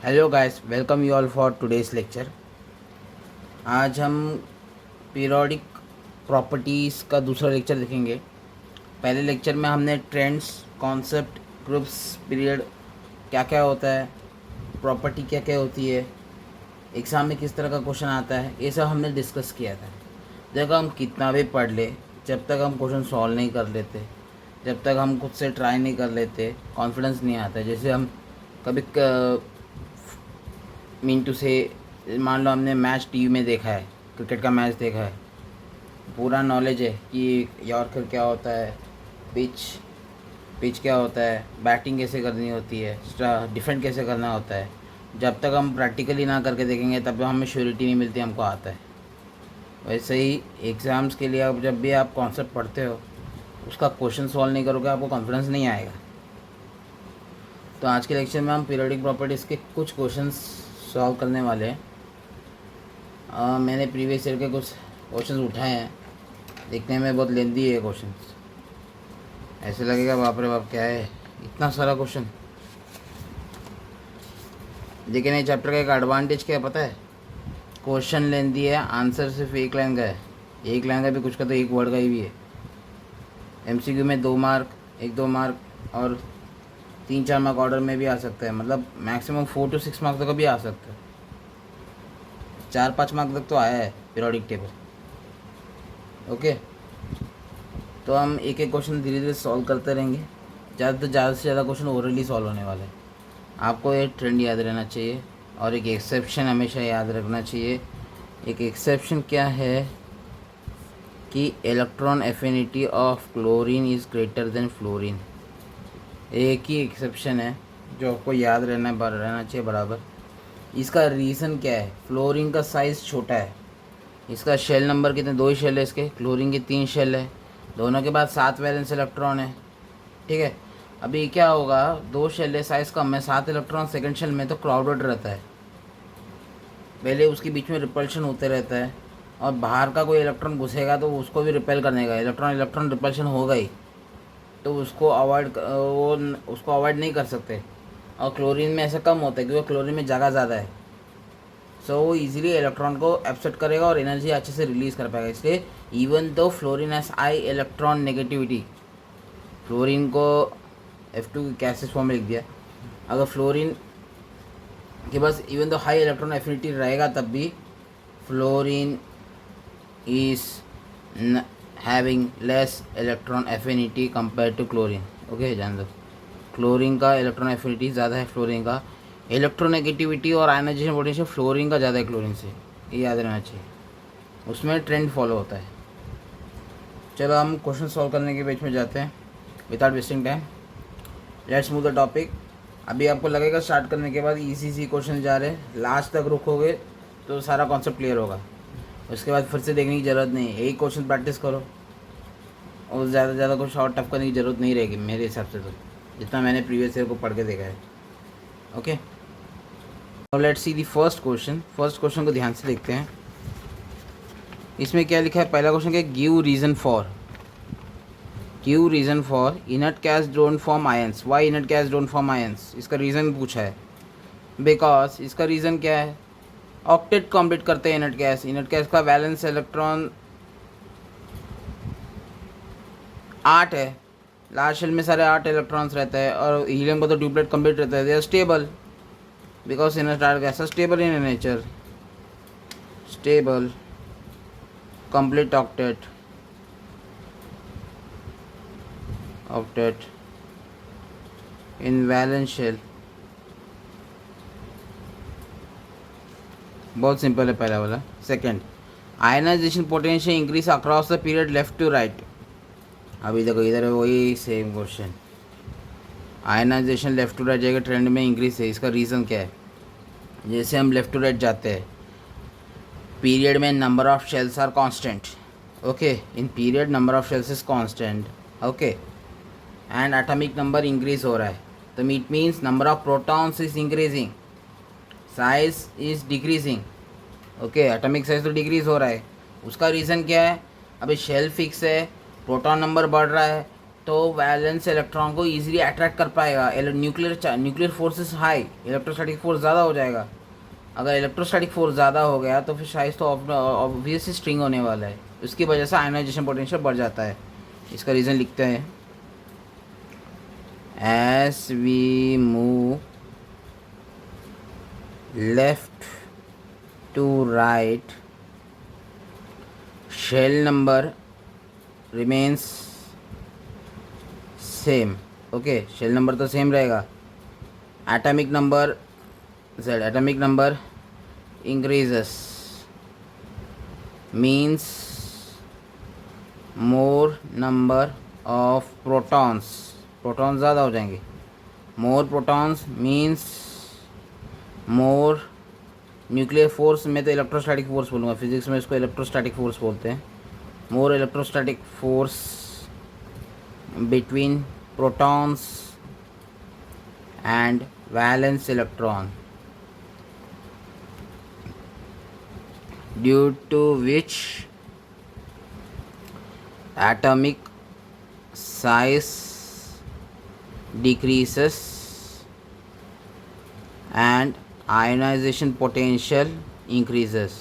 Hello guys, welcome you all for today's lecture. आज हम periodic properties का दूसरा लेक्चर देखेंगे। पहले लेक्चर में हमने ट्रेंड्स, कॉन्सेप्ट, ग्रुप्स, पीरियड क्या क्या होता है, प्रॉपर्टी क्या क्या होती है, एग्ज़ाम में किस तरह का क्वेश्चन आता है, ये सब हमने डिस्कस किया था। देखो, हम कितना भी पढ़ ले, जब तक हम क्वेश्चन सॉल्व नहीं कर लेते, जब तक हम खुद से ट्राई नहीं कर लेते, कॉन्फिडेंस नहीं आता। जैसे हम कभी मीन टू से मान लो हमने मैच टीवी में देखा है, क्रिकेट का मैच देखा है, पूरा नॉलेज है कि यॉर्कर क्या होता है, पिच पिच क्या होता है, बैटिंग कैसे करनी होती है, डिफेंड कैसे करना होता है। जब तक हम प्रैक्टिकली ना करके देखेंगे तब तक हमें श्योरिटी नहीं मिलती हमको आता है। वैसे ही एग्ज़ाम्स के लिए अब जब भी आप कॉन्सेप्ट पढ़ते हो, उसका क्वेश्चन सॉल्व नहीं करोगे, आपको कॉन्फिडेंस नहीं आएगा। तो आज के लेक्चर में हम पीरियोडिक प्रॉपर्टीज़ के कुछ क्वेश्चंस सॉल्व करने वाले हैं। मैंने प्रीवियस ईयर के कुछ क्वेश्चंस उठाए हैं। देखने में बहुत लेंदी है क्वेश्चंस, ऐसे लगेगा बाप रे बाप क्या है इतना सारा क्वेश्चन। लेकिन ये चैप्टर का एक एडवांटेज क्या है पता है? क्वेश्चन लेंदी है, आंसर सिर्फ एक लाइन का है। एक लाइन का भी कुछ का तो एक वर्ड का ही भी है। एमसीक्यू में 2 मार्क, 1-2 मार्क और 3-4 मार्क ऑर्डर में भी आ सकता है। मतलब मैक्सिमम 4 to 6 मार्क्स तक भी आ सकता है। 4-5 मार्क तक तो आया है पीरियोडिक टेबल। ओके, तो हम एक एक क्वेश्चन धीरे धीरे सॉल्व करते रहेंगे। ज़्यादा से ज़्यादा क्वेश्चन ओरली सॉल्व होने वाले हैं। आपको एक ट्रेंड याद रहना चाहिए और एक एक्सेप्शन हमेशा याद रखना चाहिए। एक एक्सेप्शन क्या है कि electron affinity of chlorine is greater than fluorine. एक ही एक्सेप्शन है जो आपको याद रहना चाहिए बराबर। इसका रीज़न क्या है? फ्लोरीन का साइज़ छोटा है। इसका शेल नंबर कितने? 2 ही शेल है इसके। क्लोरीन के 3 शेल है, दोनों के बाद 7 वैलेंस इलेक्ट्रॉन है। ठीक है, अभी क्या होगा, 2 शेल है, साइज़ कम है, 7 इलेक्ट्रॉन सेकंड शेल में, तो क्राउडेड रहता है। पहले उसके बीच में रिपल्शन होते रहता है और बाहर का कोई इलेक्ट्रॉन घुसेगा तो उसको भी रिपेल करने का, इलेक्ट्रॉन इलेक्ट्रॉन रिपल्शन होगा ही, तो उसको अवॉइड नहीं कर सकते। और क्लोरीन में ऐसा कम होता है क्योंकि क्लोरीन में जगह ज़्यादा है। सो वो इजीली इलेक्ट्रॉन को एब्सॉर्ब करेगा और एनर्जी अच्छे से रिलीज़ कर पाएगा। इसलिए even though fluorine has high electron negativity, fluorine को F2 गैसेस फॉर्म में लिख दिया। अगर फ्लोरीन के पास even though high electron affinity रहेगा तब भी fluorine is having less electron affinity compare to chlorine. Okay, जान दो, क्लोरीन का इलेक्ट्रॉन एफिनिटी ज़्यादा है फ्लोरीन का। इलेक्ट्रोनेगेटिविटी और आयनाइजेशन पोटेंशियल फ्लोरीन का ज़्यादा है क्लोरीन से, ये याद रहना चाहिए। उसमें ट्रेंड फॉलो होता है। चलो हम क्वेश्चन सॉल्व करने के बीच में जाते हैं without wasting time. Let's move the topic. अभी आपको लगेगा स्टार्ट करने के बाद इजी क्वेश्चन जा रहे हैं, लास्ट तक रुकोगे तो सारा कॉन्सेप्ट क्लियर होगा। उसके बाद फिर से देखने की ज़रूरत नहीं है, एक क्वेश्चन प्रैक्टिस करो और ज़्यादा से ज़्यादा कुछ और टफ करने की ज़रूरत नहीं रहेगी मेरे हिसाब से, तो जितना मैंने प्रीवियस ईयर को पढ़ के देखा है। Okay, let's see the first question. First question को ध्यान से देखते हैं। इसमें क्या लिखा है? पहला क्वेश्चन क्या है? Give reason for inert gas don't form ions. Why inert gas don't form ions? इसका रीज़न पूछा है। बिकॉज इसका रीज़न क्या है? ऑक्टेट कंप्लीट करते हैं इनर्ट गैस का वैलेंस इलेक्ट्रॉन 8 है। लार्ज शेल में सारे 8 इलेक्ट्रॉन्स रहते हैं और हीलियम का तो ट्यूबलेट कंप्लीट रहता है। They are stable because inert gas are stable in nature. Stable complete octet in valence shell। बहुत सिंपल है पहला वाला। Second, ionization potential increase across the period left to right. अभी देखो इधर वही same question, ionization left to right जाएगा, trend में इंक्रीज है। इसका रीज़न क्या है? जैसे हम लेफ्ट टू राइट जाते हैं, पीरियड में number of shells are constant. Okay, in period number of shells is constant. Okay, and atomic number increase हो रहा है, तो it means number of protons is increasing, size is decreasing. Okay, atomic size तो decrease हो रहा है। उसका reason क्या है? अभी शेल फिक्स है, प्रोटॉन नंबर बढ़ रहा है, तो वैलेंस इलेक्ट्रॉन को इजीली अट्रैक्ट कर पाएगा। Nuclear force is high, electrostatic force ज़्यादा हो जाएगा। अगर इलेक्ट्रोस्टैटिक फोर्स ज़्यादा हो गया तो फिर शायद तो ऑब्वियसली स्ट्रिंग होने वाला है, उसकी वजह से आयनाइजेशन पोटेंशियल बढ़ जाता है। इसका रीज़न लिखते हैं, as we move left to right shell number remains same. Okay, shell number तो सेम रहेगा। Atomic number Z, atomic number increases means more number of protons, protons ज़्यादा हो जाएंगे। more protons means more nuclear force, मैं तो electrostatic force बोलूँगा, physics में इसको इलेक्ट्रोस्टैटिक फोर्स बोलते हैं। more electrostatic force between protons and valence electron, due to which atomic size decreases and ionization potential increases।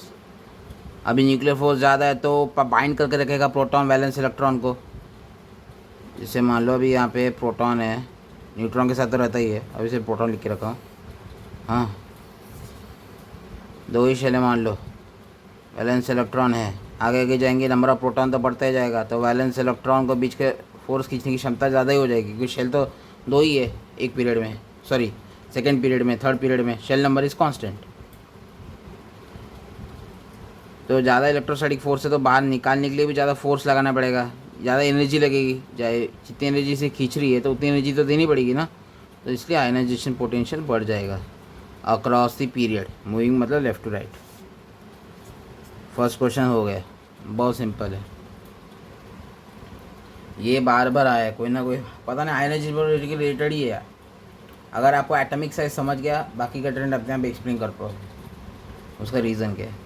अभी न्यूक्लियर फोर्स ज़्यादा है तो बाइंड करके रखेगा प्रोटॉन वैलेंस इलेक्ट्रॉन को। जैसे मान लो अभी यहाँ पे प्रोटॉन है, न्यूट्रॉन के साथ तो रहता ही है, अभी सिर्फ प्रोटॉन लिख के रखा हूँ। हाँ, दो ही शेलें मान लो, वैलेंस इलेक्ट्रॉन है, आगे आगे जाएंगे नंबर ऑफ प्रोटॉन तो बढ़ता ही जाएगा, तो वैलेंस इलेक्ट्रॉन को बीच के फोर्स खींचने की क्षमता ज़्यादा ही हो जाएगी, क्योंकि शेल तो दो ही है एक पीरियड में, सॉरी सेकेंड पीरियड में, थर्ड पीरियड में शेल नंबर इज़ कांस्टेंट। तो ज़्यादा इलेक्ट्रोस्टैटिक फोर्स है तो बाहर निकालने के लिए भी ज़्यादा फोर्स लगाना पड़ेगा, ज़्यादा एनर्जी लगेगी, चाहे जितनी एनर्जी से खींच रही है तो उतनी एनर्जी तो देनी पड़ेगी ना, तो इसलिए आयनाइजेशन पोटेंशियल बढ़ जाएगा अक्रॉस द पीरियड। मूविंग मतलब left to right. First question हो गया, बहुत सिंपल है, ये बार बार आया है, कोई ना कोई पता नहीं आयनाइजेशन के रिलेटेड ही है। अगर आपको एटॉमिक साइज समझ गया, बाकी का ट्रेंड अपने आप एक्सप्लेन कर पाओगे। उसका रीज़न क्या है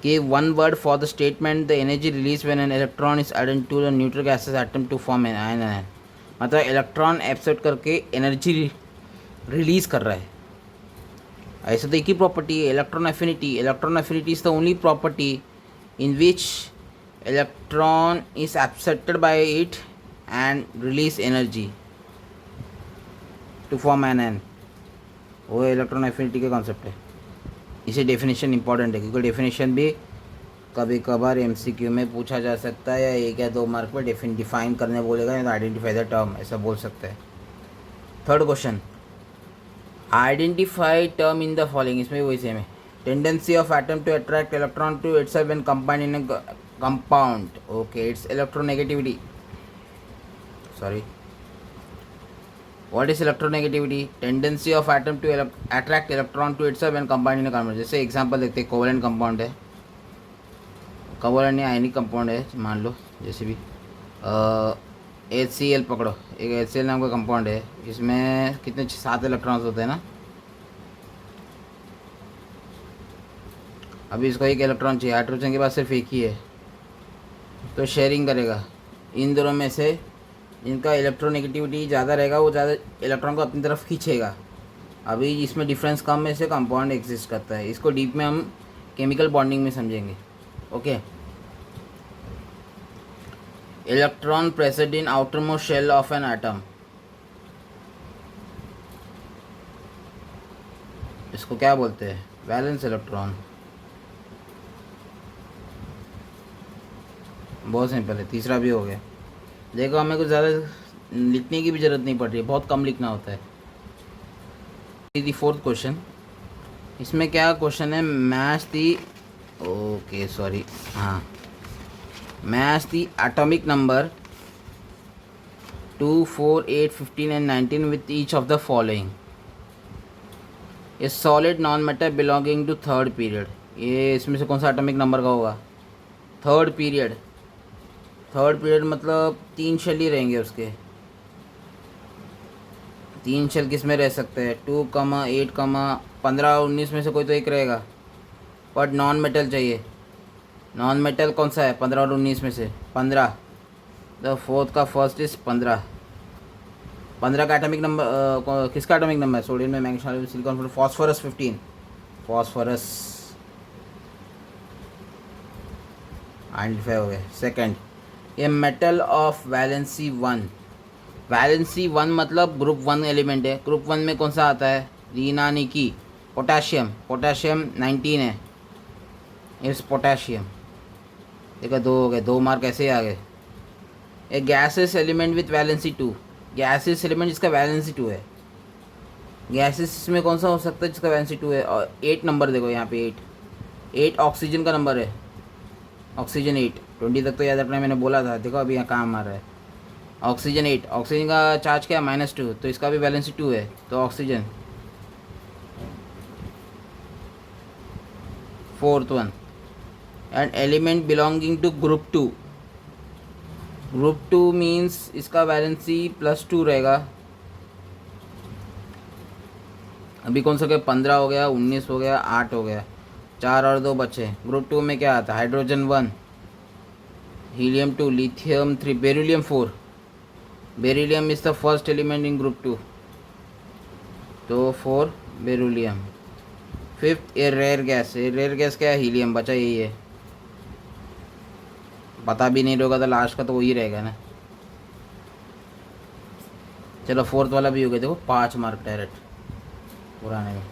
कि one word for the statement the energy release when an electron is added to the neutral gases atom to form an ion, मतलब इलेक्ट्रॉन एब्सॉर्ब करके एनर्जी रिलीज कर रहा है। ऐसा तो एक ही प्रॉपर्टी है, electron affinity. Electron affinity is the only property in which electron is absorbed by it and release energy to form an ion, वो इलेक्ट्रॉन एफिनिटी का कॉन्सेप्ट है। इसे डेफिनेशन इंपॉर्टेंट है, क्योंकि डेफिनेशन भी कभी कभार एमसीक्यू में पूछा जा सकता है, या एक या दो मार्क पर डिफाइन करने बोलेगा, या तो आइडेंटिफाई द टर्म ऐसा बोल सकता है। Third question, identify term in the following, इसमें वही सेम है। Tendency of atom to attract electron to itself when combined in a compound, okay, it's electronegativity, sorry, what is electronegativity? Tendency of atom to attract electron to itself when combined in a compound। जैसे example देखते हैं, covalent compound है, covalent या ionic compound है, मान लो जैसे भी HCl पकड़ो, एक HCl नाम का कंपाउंड है, इसमें कितने 7 इलेक्ट्रॉन्स होते हैं ना। अभी इसको एक इलेक्ट्रॉन चाहिए, हाइड्रोजन के पास सिर्फ एक ही है, तो शेयरिंग करेगा इन दोनों में से। जिनका इलेक्ट्रोनेगेटिविटी ज़्यादा रहेगा वो ज़्यादा इलेक्ट्रॉन को अपनी तरफ खींचेगा। अभी इसमें डिफरेंस कम में से कंपाउंड एग्जिस्ट करता है, इसको डीप में हम केमिकल बॉन्डिंग में समझेंगे। Okay, electron present in outermost shell of an atom, इसको क्या बोलते हैं? Valence electron. बहुत सिंपल है, तीसरा भी हो गया। देखो, हमें कुछ ज़्यादा लिखने की भी ज़रूरत नहीं पड़ रही है, बहुत कम लिखना होता है। फोर्थ क्वेश्चन, इसमें क्या क्वेश्चन है? मैच दी, ओके सॉरी, हाँ, match the atomic number 2, 4, 8, 15 and 19 with each of the following. A solid non metal belonging to third period, ये इसमें से कौन सा एटॉमिक नंबर का होगा? Third period. थर्ड पीरियड मतलब 3 शेल ही रहेंगे उसके। 3 शेल किस में रह सकते हैं? 2, 8, 15 और 19 में से कोई तो एक रहेगा, बट नॉन मेटल चाहिए। नॉन मेटल कौन सा है 15 और 19 में से? 15, द फोर्थ का फर्स्ट इज 15, 15 का एटॉमिक नंबर किसका एटॉमिक नंबर है? सोडियम में, magnesium, silicon, phosphorus 15, phosphorus identify हो गए। सेकंड, ये मेटल ऑफ वैलेंसी 1, वैलेंसी 1 मतलब ग्रुप 1 एलिमेंट है। ग्रुप 1 में कौन सा आता है? रीनानिकी, पोटाशियम, पोटाशियम 19 है, इस पोटाशियम। देखो 2 हो गए, 2 मार्क ऐसे आ गए। A gases element with valency 2, gases element जिसका वैलेंसी 2 है। गैसेस में कौन सा हो सकता है जिसका वैलेंसी 2 है? और 8 नंबर देखो यहाँ पे, 8 ऑक्सीजन का नंबर है, ऑक्सीजन 8। 20 तक तो याद रखना, मैंने बोला था। देखो अभी यहाँ काम आ रहा है, ऑक्सीजन 8, ऑक्सीजन का चार्ज क्या है? -2, तो इसका भी वैलेंसी 2 है, तो oxygen. Fourth one, and element belonging to group 2, group 2 means इसका वैलेंसी +2 रहेगा। अभी कौन सा क्या? 15 हो गया, 19 हो गया, 8 हो गया, 4 और 2 बचे। ग्रुप 2 में क्या आता है? Hydrogen 1, helium 2, lithium 3, beryllium 4। Beryllium is the first element in group 2, तो 4 beryllium. Fifth, a rare gas, a rare gas क्या है? हीलियम, बचा यही है। पता भी नहीं होगा तो लास्ट का तो वही रहेगा ना। चलो फोर्थ वाला भी हो गया, देखो 5 मार्क डायरेक्ट पुराने में।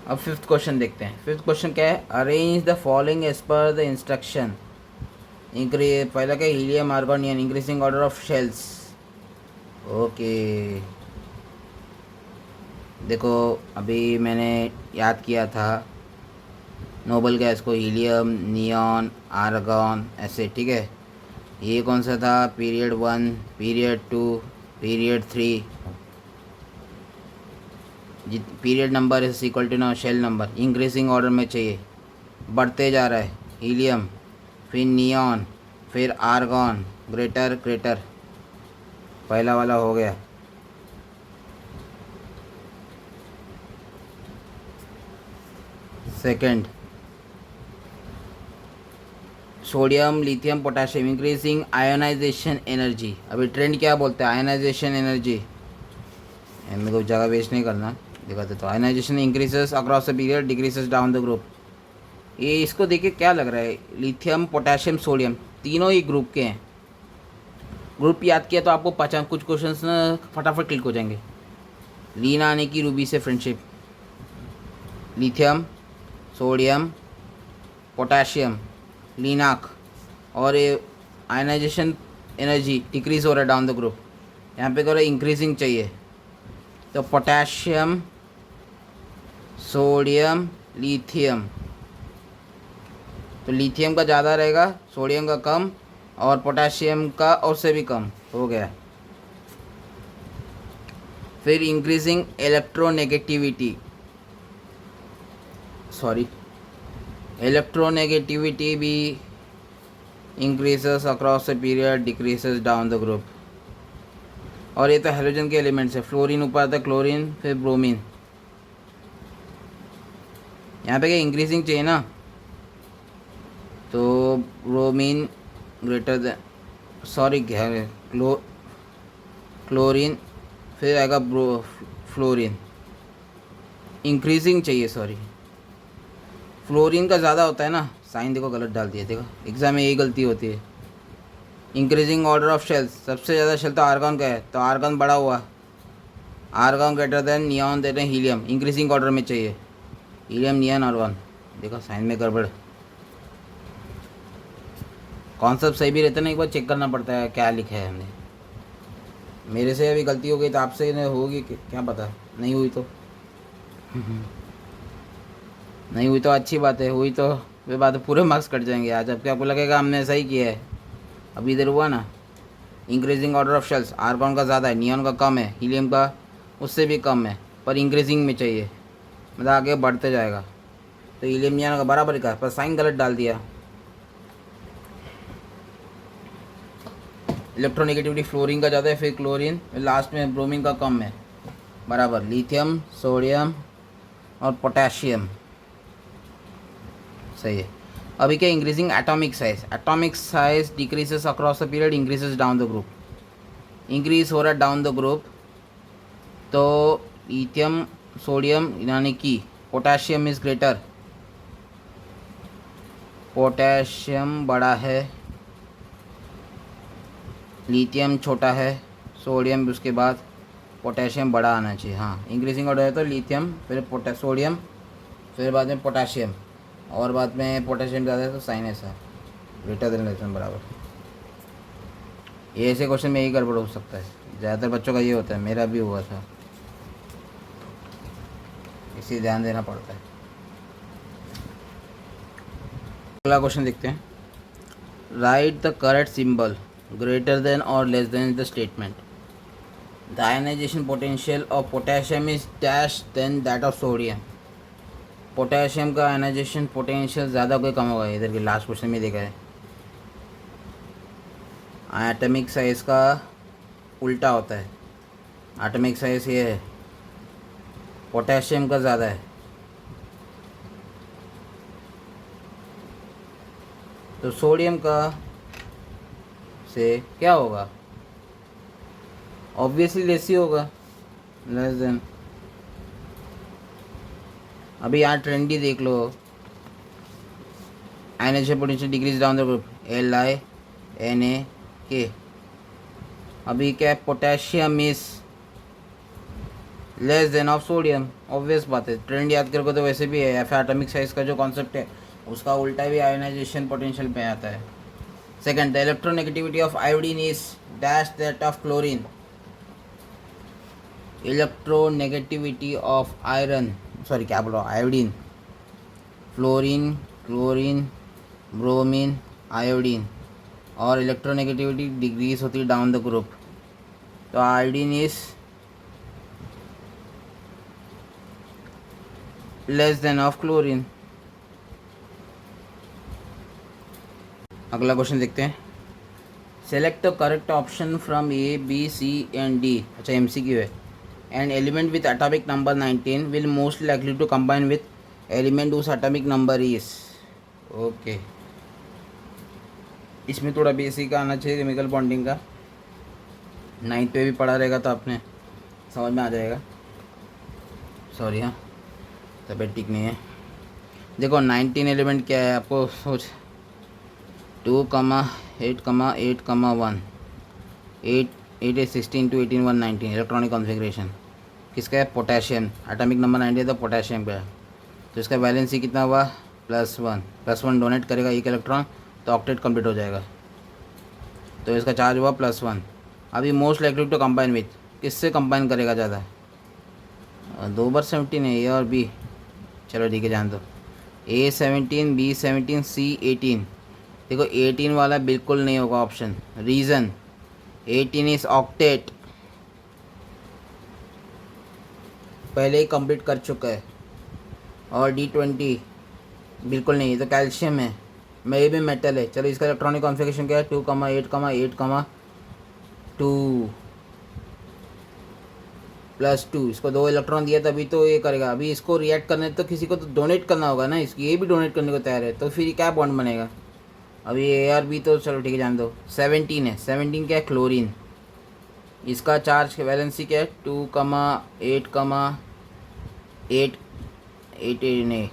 अब फिफ्थ क्वेश्चन देखते हैं। फिफ्थ क्वेश्चन क्या है? Arrange the following as per the instruction. पहला क्या? Helium, argon, increasing order of shells. Okay, देखो अभी मैंने याद किया था नोबल गैस को, हीलियम, नियॉन, आर्गन, ऐसे, ठीक है। ये कौन सा था? Period 1, period 2, period 3। Period number is equal to ना शेल नंबर, इंक्रीजिंग ऑर्डर में चाहिए, बढ़ते जा रहा है। हीलियम, फिर नियॉन, फिर आर्गन, ग्रेटर ग्रेटर। पहला वाला हो गया। Second, sodium, lithium, potassium, increasing ionization energy. अभी ट्रेंड क्या बोलते हैं? Ionization energy. मेरे को जगह वेस्ट नहीं करना, दिखाते तो। Ionization increases across the period, decreases down the group. ये इसको देखिए क्या लग रहा है? लिथियम, पोटाशियम, सोडियम, तीनों ही ग्रुप के हैं। ग्रुप याद किया तो आपको पहचान, कुछ क्वेश्चंस ना फटाफट क्लिक हो जाएंगे। लीना आने की रूबी से फ्रेंडशिप, लिथियम, सोडियम, पोटाशियम, लीनाक, और ये आयनाइजेशन एनर्जी डिक्रीज हो रहा है डाउन द ग्रुप। यहाँ पे करो इंक्रीजिंग चाहिए, तो पोटाशियम, सोडियम, लिथियम। तो लिथियम का ज़्यादा रहेगा, सोडियम का कम, और पोटाशियम का और से भी कम हो गया। फिर इंक्रीजिंग इलेक्ट्रोनेगेटिविटी, सॉरी, इलेक्ट्रोनेगेटिविटी भी increases across the period, decreases down the group. और ये तो हाइड्रोजन के एलिमेंट्स है। फ्लोरीन ऊपर आता है, क्लोरीन, फिर ब्रोमीन। यहाँ पे क्या इंक्रीजिंग चाहिए ना, तो bromine greater than, sorry chlorine, फिर आएगा फ्लोरीन। इंक्रीजिंग चाहिए, सॉरी, फ्लोरीन का ज़्यादा होता है ना। साइन देखो गलत डाल दिया, देखो एग्ज़ाम में यही गलती होती है। इंक्रीजिंग ऑर्डर ऑफ शेल्स, सबसे ज़्यादा शेल तो आर्गन का है, तो आर्गन बड़ा हुआ, आर्गन ग्रेटर देन नियॉन, देते हैं हीलियम। इंक्रीजिंग ऑर्डर में चाहिए, हीलियम, नियॉन, आर्गन। देखो साइन में गड़बड़, कॉन्सेप्ट सही भी रहता है ना, एक बार चेक करना पड़ता है क्या लिखा है हमने। मेरे से अभी गलती हो गई तो आपसे होगी क्या पता, नहीं हुई तो नहीं हुई तो अच्छी बात है, हुई तो वे बात पूरे मार्क्स कट जाएंगे आज। अब क्या आपको लगेगा हमने सही किया है? अभी इधर हुआ ना, increasing order of shells, argon का ज़्यादा है, नियॉन का कम है, हीलियम का उससे भी कम है, पर इंक्रीजिंग में चाहिए, मतलब आगे बढ़ते जाएगा। तो हीलियम नियॉन का बराबर का, पर साइन गलत डाल दिया। इलेक्ट्रोनेगेटिविटी फ्लोरीन का ज़्यादा है, फिर क्लोरीन, लास्ट में ब्रोमीन का कम है, बराबर। लिथियम, सोडियम और पोटेशियम, सही है। अभी क्या? Increasing atomic size, atomic size decreases across the period, increases down the group. Increase हो रहा है डाउन द ग्रुप, तो लिथियम सोडियम यानी कि पोटेशियम इज़ ग्रेटर, पोटेशियम बड़ा है, लिथियम छोटा है, सोडियम उसके बाद पोटेशियम बड़ा आना चाहिए। हाँ, इंक्रीजिंग ऑर्डर है तो लिथियम, फिर सोडियम, फिर बाद में पोटेशियम, और बाद में पोटेशियम ज़्यादा है तो साइन ऐसा ग्रेटर देन लेसन बराबर। ये ऐसे क्वेश्चन में यही गड़बड़ हो सकता है, ज़्यादातर बच्चों का ये होता है, मेरा भी हुआ था, इसी ध्यान देना पड़ता है। अगला क्वेश्चन देखते हैं। Write the correct symbol greater than और less than the statement. The ionisation potential of potassium is dash than that of sodium. Potassium का आयनाइजेशन पोटेंशियल ज़्यादा कोई कम होगा, इधर के लास्ट क्वेश्चन में देखा है। एटॉमिक साइज का उल्टा होता है, एटॉमिक साइज ये है, पोटेशियम का ज़्यादा है, तो सोडियम का से क्या होगा, ऑब्वियसली लेस ही होगा, लेस देन। अभी यहाँ ट्रेंडी देख लो, ionisation potential decrease down the group LiNA अभी क्या, potassium is less than of sodium, obvious बात है, ट्रेंड याद करोगे तो वैसे भी है, या फिर एटॉमिक साइज का जो कॉन्सेप्ट है उसका उल्टा भी आयोनाइजेशन पोटेंशियल पे आता है। Second, the electronegativity of iodine is dash that of chlorine. Electronegativity of iodine, fluorine, chlorine, bromine, iodine, और इलेक्ट्रोनेगेटिविटी डिक्रीज होती है डाउन द ग्रुप, तो iodine is less than of chlorine. अगला क्वेश्चन देखते हैं। Select the correct option from A, B, C and D। अच्छा, MCQ है। And element with atomic number 19 will most likely to combine with element उस atomic number is. Okay, इसमें थोड़ा basic आना चाहिए केमिकल बॉन्डिंग का, 9th पे भी पढ़ा रहेगा तो आपने समझ में आ जाएगा। सॉरी, हाँ तबीयत ठीक नहीं है। देखो 19 एलिमेंट क्या है, आपको सोच 2, 8, 8, 1, 8 is 16 to 18, 119 इलेक्ट्रॉनिक कॉन्फ़िगरेशन किसका है, पोटेशियम, एटॉमिक नंबर 90 तो पोटेशियम का है, तो इसका वैलेंसी कितना हुआ, +1 डोनेट करेगा एक इलेक्ट्रॉन तो ऑक्टेट कंप्लीट हो जाएगा, तो इसका चार्ज हुआ +1। अभी most likely to combine with, किससे कंबाइन करेगा ज़्यादा, 2 बार 17 है, ए और बी, चलो ठीक है जान दो, A 17, B 17, C 18। देखो 18 वाला बिल्कुल नहीं होगा ऑप्शन, रीज़न 18 इज ऑक्टेट, पहले ही कंप्लीट कर चुका है, और D20 बिल्कुल नहीं, तो कैल्शियम है, ये भी मेटल है। चलो इसका इलेक्ट्रॉनिक कॉन्फ़िगरेशन क्या है, 2, 8, 8, 2 +2, इसको 2 इलेक्ट्रॉन दिया तभी तो ये करेगा। अभी इसको रिएक्ट करने तो किसी को तो डोनेट करना होगा ना, इसकी ये भी डोनेट करने को तैयार है, तो फिर क्या बॉन्ड बनेगा। अभी ए आर बी तो चलो ठीक है जान दो, 17 है, 17 क्या है, क्लोरीन, इसका चार्ज वैलेंसी क्या है, 2, 8, 8, 8 नहीं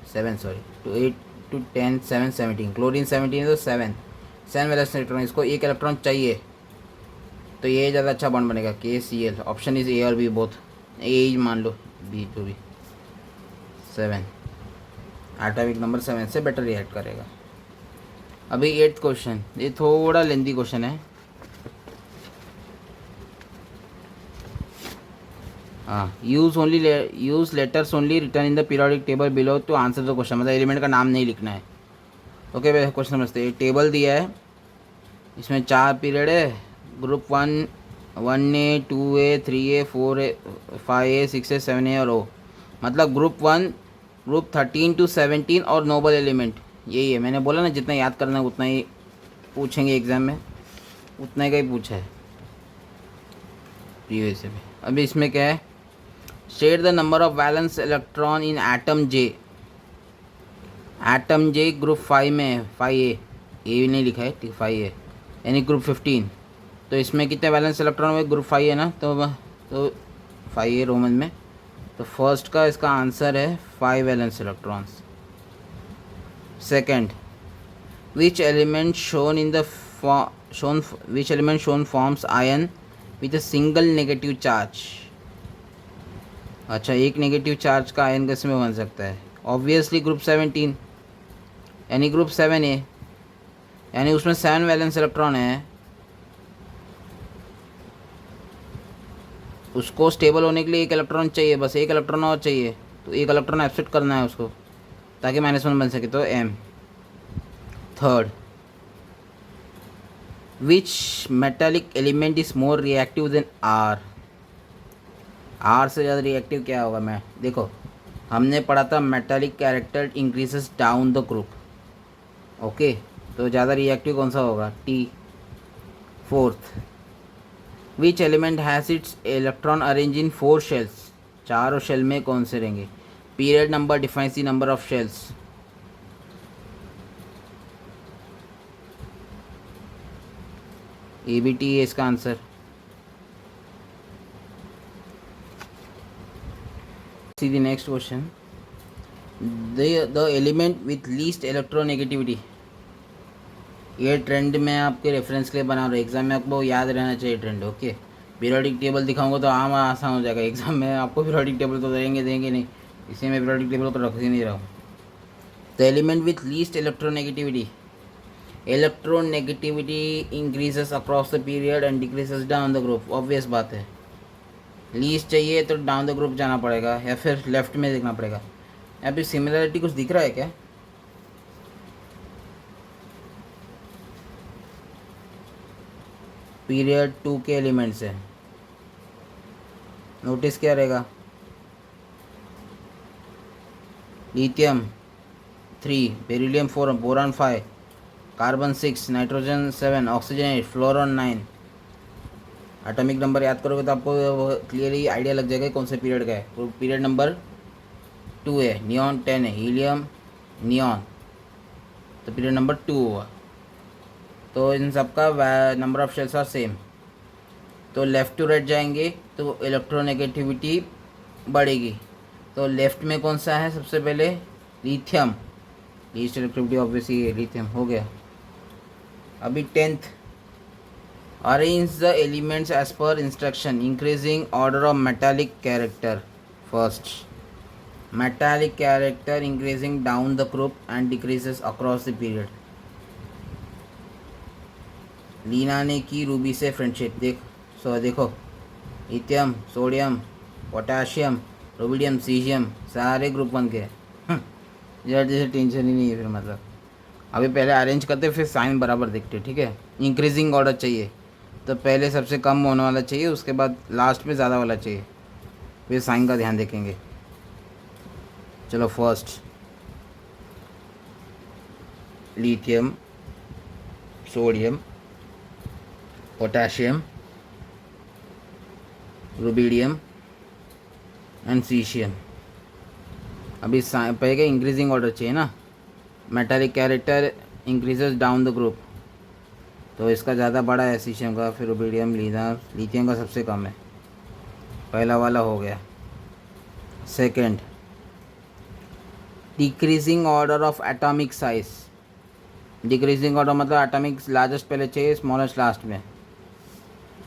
7 सॉरी 2, 8 to 10, 7, 17, क्लोरीन 17 है तो 7 वैलेंस इलेक्ट्रॉन, इसको एक इलेक्ट्रॉन चाहिए, तो ये ज़्यादा अच्छा बॉन्ड बनेगा, KCl। ऑप्शन इज ए और बी बोथ, ए ही मान लो, बी जो भी 7, एटॉमिक नंबर 7 से बेटर रिएक्ट करेगा। अभी 8th क्वेश्चन, ये थोड़ा लेंदी क्वेश्चन है, हाँ, use letters only written in the periodic table below to answer the question, मतलब एलिमेंट का नाम नहीं लिखना है। ओके भाई, क्वेश्चन समझते हैं। टेबल दिया है, इसमें 4 पीरियड है, group 1, 1A, 2A, 3A, 4A, 5A, 6A, 7A और O, मतलब ग्रुप 1, ग्रुप 13 to 17 और नोबल एलिमेंट, यही है। मैंने बोला ना जितना याद करना है उतना ही पूछेंगे एग्ज़ाम में, उतना ही का ही पूछा है प्रीवियस में। अभी इसमें क्या है, state the number of valence electron in atom J। Atom J group 5 में है, 5A, ए नहीं लिखा है, ठीक 5A, यानी ग्रुप 15। तो इसमें कितने वैलेंस इलेक्ट्रॉन हुए, ग्रुप 5 है ना, तो 5 है रोमन में, तो फर्स्ट का इसका आंसर है 5 valence electrons. Second, which element shown in the which element shown forms ion with a single negative charge. अच्छा, एक नेगेटिव चार्ज का आयन किस में बन सकता है, ऑब्वियसली ग्रुप 17 यानी ग्रुप 7A, यानी उसमें 7 वैलेंस इलेक्ट्रॉन है। उसको स्टेबल होने के लिए एक इलेक्ट्रॉन चाहिए, बस एक इलेक्ट्रॉन और चाहिए, तो एक इलेक्ट्रॉन एब्सेंट करना है उसको ताकि -1 बन सके, तो M। Third, which metallic element is more reactive than R। R से ज़्यादा रिएक्टिव क्या होगा, मैं देखो हमने पढ़ा था metallic character increases down the group, okay, तो ज़्यादा रिएक्टिव कौन सा होगा, T। Fourth, which element has its electron arrange in 4 shells. चारों शेल में कौन से रहेंगे, period number defines the number of shells. ABT है इसका answer. See the next question, the element with least electronegativity. ये ट्रेंड मैं आपके रेफरेंस के लिए बना रहा हूँ, एग्जाम में आपको याद रहना चाहिए ट्रेंड, ओके। पीरियोडिक टेबल दिखाऊंगा तो आसान हो जाएगा, एग्जाम में आपको पीरियोडिक टेबल तो देंगे नहीं, इसलिए मैं पीरियोडिक टेबल पर रख ही नहीं रहा हूँ। The element with least electronegativity, electronegativity increases across the period and decreases down the group, obvious बात है। लीस्ट चाहिए तो डाउन द ग्रुप जाना पड़ेगा या फिर लेफ्ट में देखना पड़ेगा। यहाँ पे सिमिलरिटी कुछ दिख रहा है क्या, पीरियड 2 के एलिमेंट्स है, नोटिस क्या रहेगा, lithium 3, beryllium 4, boron 5, carbon 6, nitrogen 7, oxygen 8, फ्लोरॉन 9। Atomic number याद करोगे तो आपको क्लियरली आइडिया लग जाएगा कौन से पीरियड का है। तो पीरियड नंबर 2 है, नियॉन 10 है, हीलियम नियॉन, तो पीरियड नंबर 2 हुआ। तो इन सब का number of shells are same, तो लेफ़्ट टू राइट जाएंगे तो इलेक्ट्रोनेगेटिविटी बढ़ेगी। तो लेफ़्ट में कौन सा है सबसे पहले, lithium, least electronegativity obviously lithium हो गया। अभी 10th, arrange the elements as per instruction increasing order of metallic character. First, metallic character increasing down the group and decreases across the period. Leena ने की रूबी से फ्रेंडशिप, देखो lithium, sodium, potassium, rubidium, caesium सारे group 1 के यार, जैसे tension ही नहीं है फिर, मतलब अभी पहले अरेंज करते फिर साइन बराबर देखते, ठीक है। इंक्रीजिंग ऑर्डर चाहिए तो पहले सबसे कम होने वाला चाहिए, उसके बाद लास्ट में ज़्यादा वाला चाहिए, फिर साइन का ध्यान देखेंगे। चलो, first lithium, sodium, potassium, rubidium and caesium. अभी पहले क्या इंक्रीजिंग ऑर्डर चाहिए ना, metallic character increases down the group, तो इसका ज़्यादा बड़ा है सीशियम का, फिर रुबिडियम, लिथियम का सबसे कम है, पहला वाला हो गया। Second, decreasing order of atomic size. Decreasing order मतलब एटॉमिक लार्जेस्ट पहले चाहिए, स्मॉलेस्ट लास्ट में।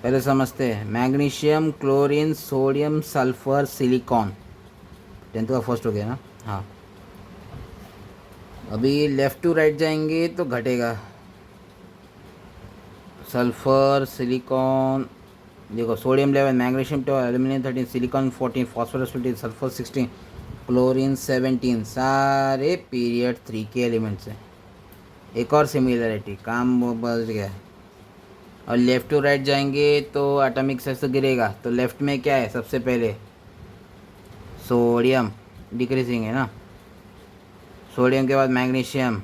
पहले समझते हैं, magnesium, chlorine, sodium, sulphur, silicon. 10th का फर्स्ट हो गया ना, हाँ। अभी लेफ़्ट टू राइट जाएंगे तो घटेगा, सल्फर, सिलिकॉन, देखो sodium 11, magnesium 12, aluminium 13, silicon 14, phosphorus 15, sulphur 16, chlorine 17, सारे पीरियड 3 के एलिमेंट्स हैं। एक और सिमिलरिटी, काम बच गया। और लेफ़्ट टू राइट जाएंगे तो एटॉमिक साइज तो गिरेगा, तो लेफ़्ट में क्या है सबसे पहले, सोडियम, डिक्रीजिंग है ना, सोडियम के बाद magnesium,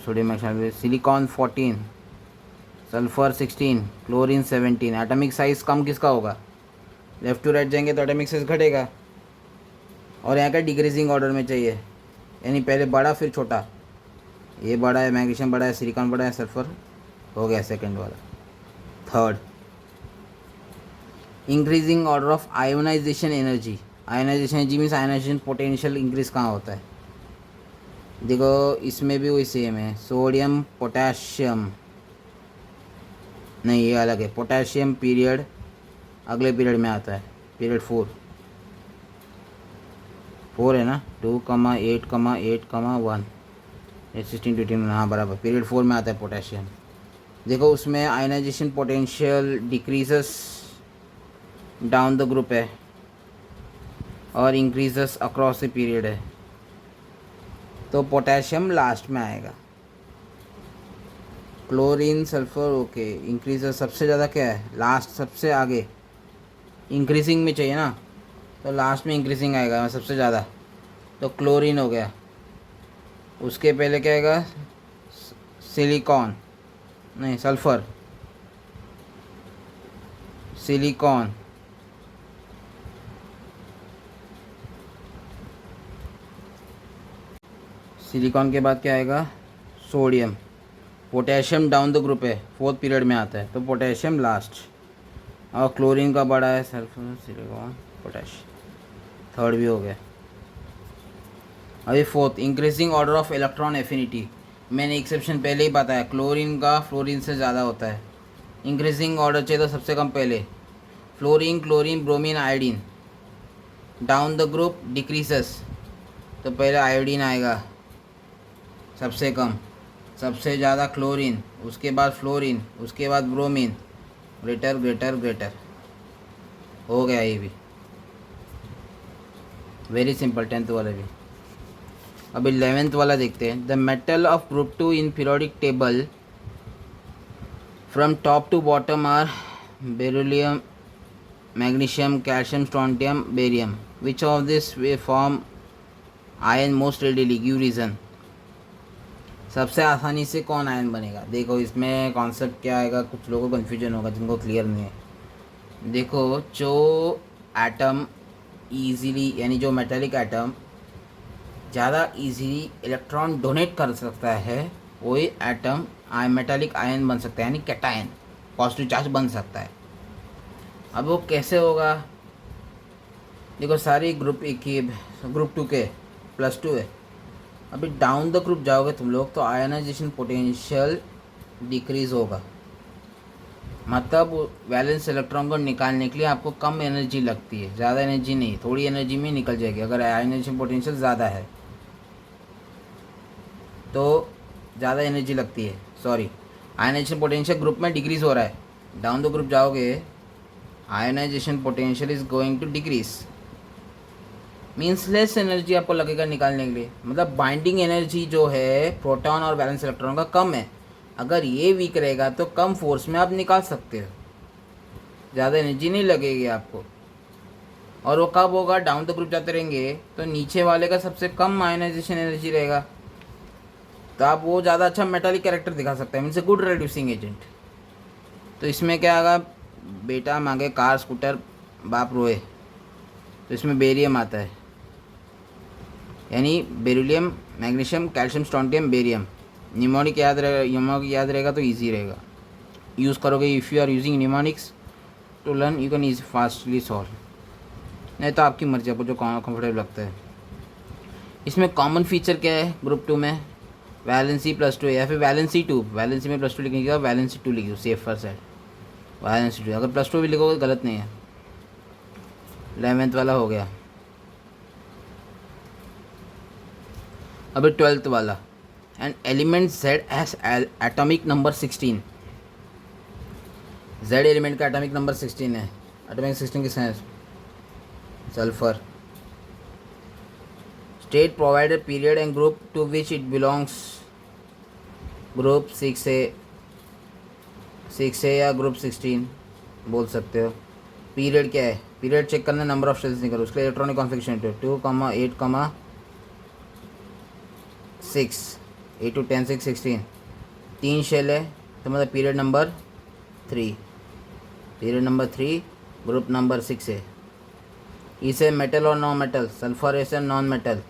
sodium, silicon 14, sulphur 16, chlorine 17। Atomic size कम किसका होगा, लेफ़्ट टू राइट जाएंगे तो एटॉमिक साइज घटेगा, और यहाँ का डिक्रीजिंग ऑर्डर में चाहिए, यानी पहले बड़ा फिर छोटा, ये बड़ा है, मैग्नीशियम बड़ा है, सिलिकॉन बड़ा है, सल्फर हो गया सेकंड वाला। Third, increasing order of ionization energy. Ionization energy means ionization potential increase कहाँ होता है? देखो इसमें भी वही सेम है, सोडियम पोटेशियम, नहीं ये अलग है। पोटेशियम पीरियड अगले पीरियड में आता है, पीरियड 4 है ना, 2,8,8,1 16 18, हाँ बराबर, पीरियड 4 में आता है पोटेशियम। देखो उसमें ionization potential decreases down the group है और इंक्रीजेस अक्रॉस द पीरियड है, तो पोटेशियम लास्ट में आएगा। क्लोरीन सल्फर ओके, इंक्रीजेस सबसे ज़्यादा क्या है? लास्ट, सबसे आगे इंक्रीजिंग में चाहिए ना, तो लास्ट में इंक्रीजिंग आएगा सबसे ज़्यादा, तो क्लोरीन हो गया। उसके पहले क्या आएगा? सिलिकॉन, नहीं सल्फर, सिलिकॉन, सिलिकॉन के बाद क्या आएगा? Sodium. Potassium down the group है, 4th पीरियड में आता है, तो पोटेशियम लास्ट। और क्लोरीन का बड़ा है, सल्फर, सिलिकॉन, पोटेशियम, थर्ड भी हो गया। अभी 4th, increasing order of electron affinity. मैंने एक्सेप्शन पहले ही बताया, क्लोरीन का फ्लोरीन से ज़्यादा होता है। इंक्रीजिंग ऑर्डर चाहिए तो सबसे कम पहले fluorine, chlorine, bromine, iodine. Down the group decreases, तो पहले आयोडीन आएगा सबसे कम, सबसे ज़्यादा क्लोरीन, उसके बाद फ्लोरीन, उसके बाद ब्रोमीन, ग्रेटर ग्रेटर ग्रेटर। हो गया ये भी, वेरी सिंपल, 10th वाला भी। अब 11th वाला देखते हैं। The metal of group 2 in periodic table from top to bottom are beryllium, magnesium, calcium, strontium, barium. Which of this way form ion most readily, give reason. सबसे आसानी से कौन आयन बनेगा? देखो इसमें कॉन्सेप्ट क्या आएगा, कुछ लोगों को कन्फ्यूजन होगा जिनको क्लियर नहीं है। देखो जो एटम ईजीली, यानी जो मेटेलिक एटम ज़्यादा इजीली इलेक्ट्रॉन डोनेट कर सकता है, वही एटम मेटेलिक आयन बन सकता है, यानी कैटायन, पॉजिटिव चार्ज बन सकता है। अब वो कैसे होगा? देखो सारी ग्रुप एक ही, ग्रुप 2 के +2 है। अभी डाउन द ग्रुप जाओगे तुम लोग तो आयनाइजेशन पोटेंशियल डिक्रीज होगा, मतलब वैलेंस इलेक्ट्रॉन को निकालने के लिए आपको कम एनर्जी लगती है, ज़्यादा एनर्जी नहीं, थोड़ी एनर्जी में निकल जाएगी अगर आयनाइजेशन पोटेंशियल ज़्यादा है तो ज़्यादा एनर्जी लगती है। सॉरी, आयनाइजेशन पोटेंशियल ग्रुप में डिक्रीज हो रहा है, डाउन द ग्रुप जाओगे ionization potential is going to decrease, means less energy आपको लगेगा निकालने के लिए। मतलब बाइंडिंग एनर्जी जो है प्रोटॉन और वैलेंस इलेक्ट्रॉन का कम है, अगर ये वीक रहेगा तो कम फोर्स में आप निकाल सकते हो, ज़्यादा एनर्जी नहीं लगेगी आपको। और वो कब होगा? डाउन द ग्रुप जाते रहेंगे तो नीचे वाले का सबसे कम आयनाइजेशन एनर्जी रहेगा, तो आप वो ज़्यादा अच्छा मेटालिक कैरेक्टर दिखा सकते हैं, means a good reducing agent. तो इसमें क्या आएगा? बेटा मांगे कार, स्कूटर, बाप रोए, तो इसमें बेरियम आता है, यानी beryllium, magnesium, calcium, strontium, barium. Mnemonic याद रहेगा, न्यूमोनिक याद रहेगा तो इजी रहेगा, यूज़ करोगे। If you are using mnemonics to learn you can easy fastly solve, नहीं तो आपकी मर्जी, आपको जो कंफर्टेबल लगता है। इसमें कॉमन फीचर क्या है ग्रुप 2 में? वैलेंसी +2 या फिर वैलेंसी 2, वैलेंसी में +2 लिखने के बाद वैलेंसी 2 लिखिए, सेफर साइड वैलेंसी 2। अगर +2 भी लिखोगे गलत नहीं है। 11th वाला हो गया। अभी 12th वाला, an element Z has atomic number 16। Z element का एटॉमिक नंबर 16 है। एटॉमिक 16 किसका है? Sulphur. State provided period and group to which it belongs, group 6 है या ग्रुप 16 बोल सकते हो। पीरियड क्या है? पीरियड चेक करना, नंबर ऑफ शेल्स निकलो, उसके लिए इलेक्ट्रॉनिक कॉन्फिगरेशन 2,8,6, 8 to 10 6 16, 3 शेल है, तो मतलब period number 3, period number 3, group number 6 है। इसे मेटल और non metal, sulphur is non metal.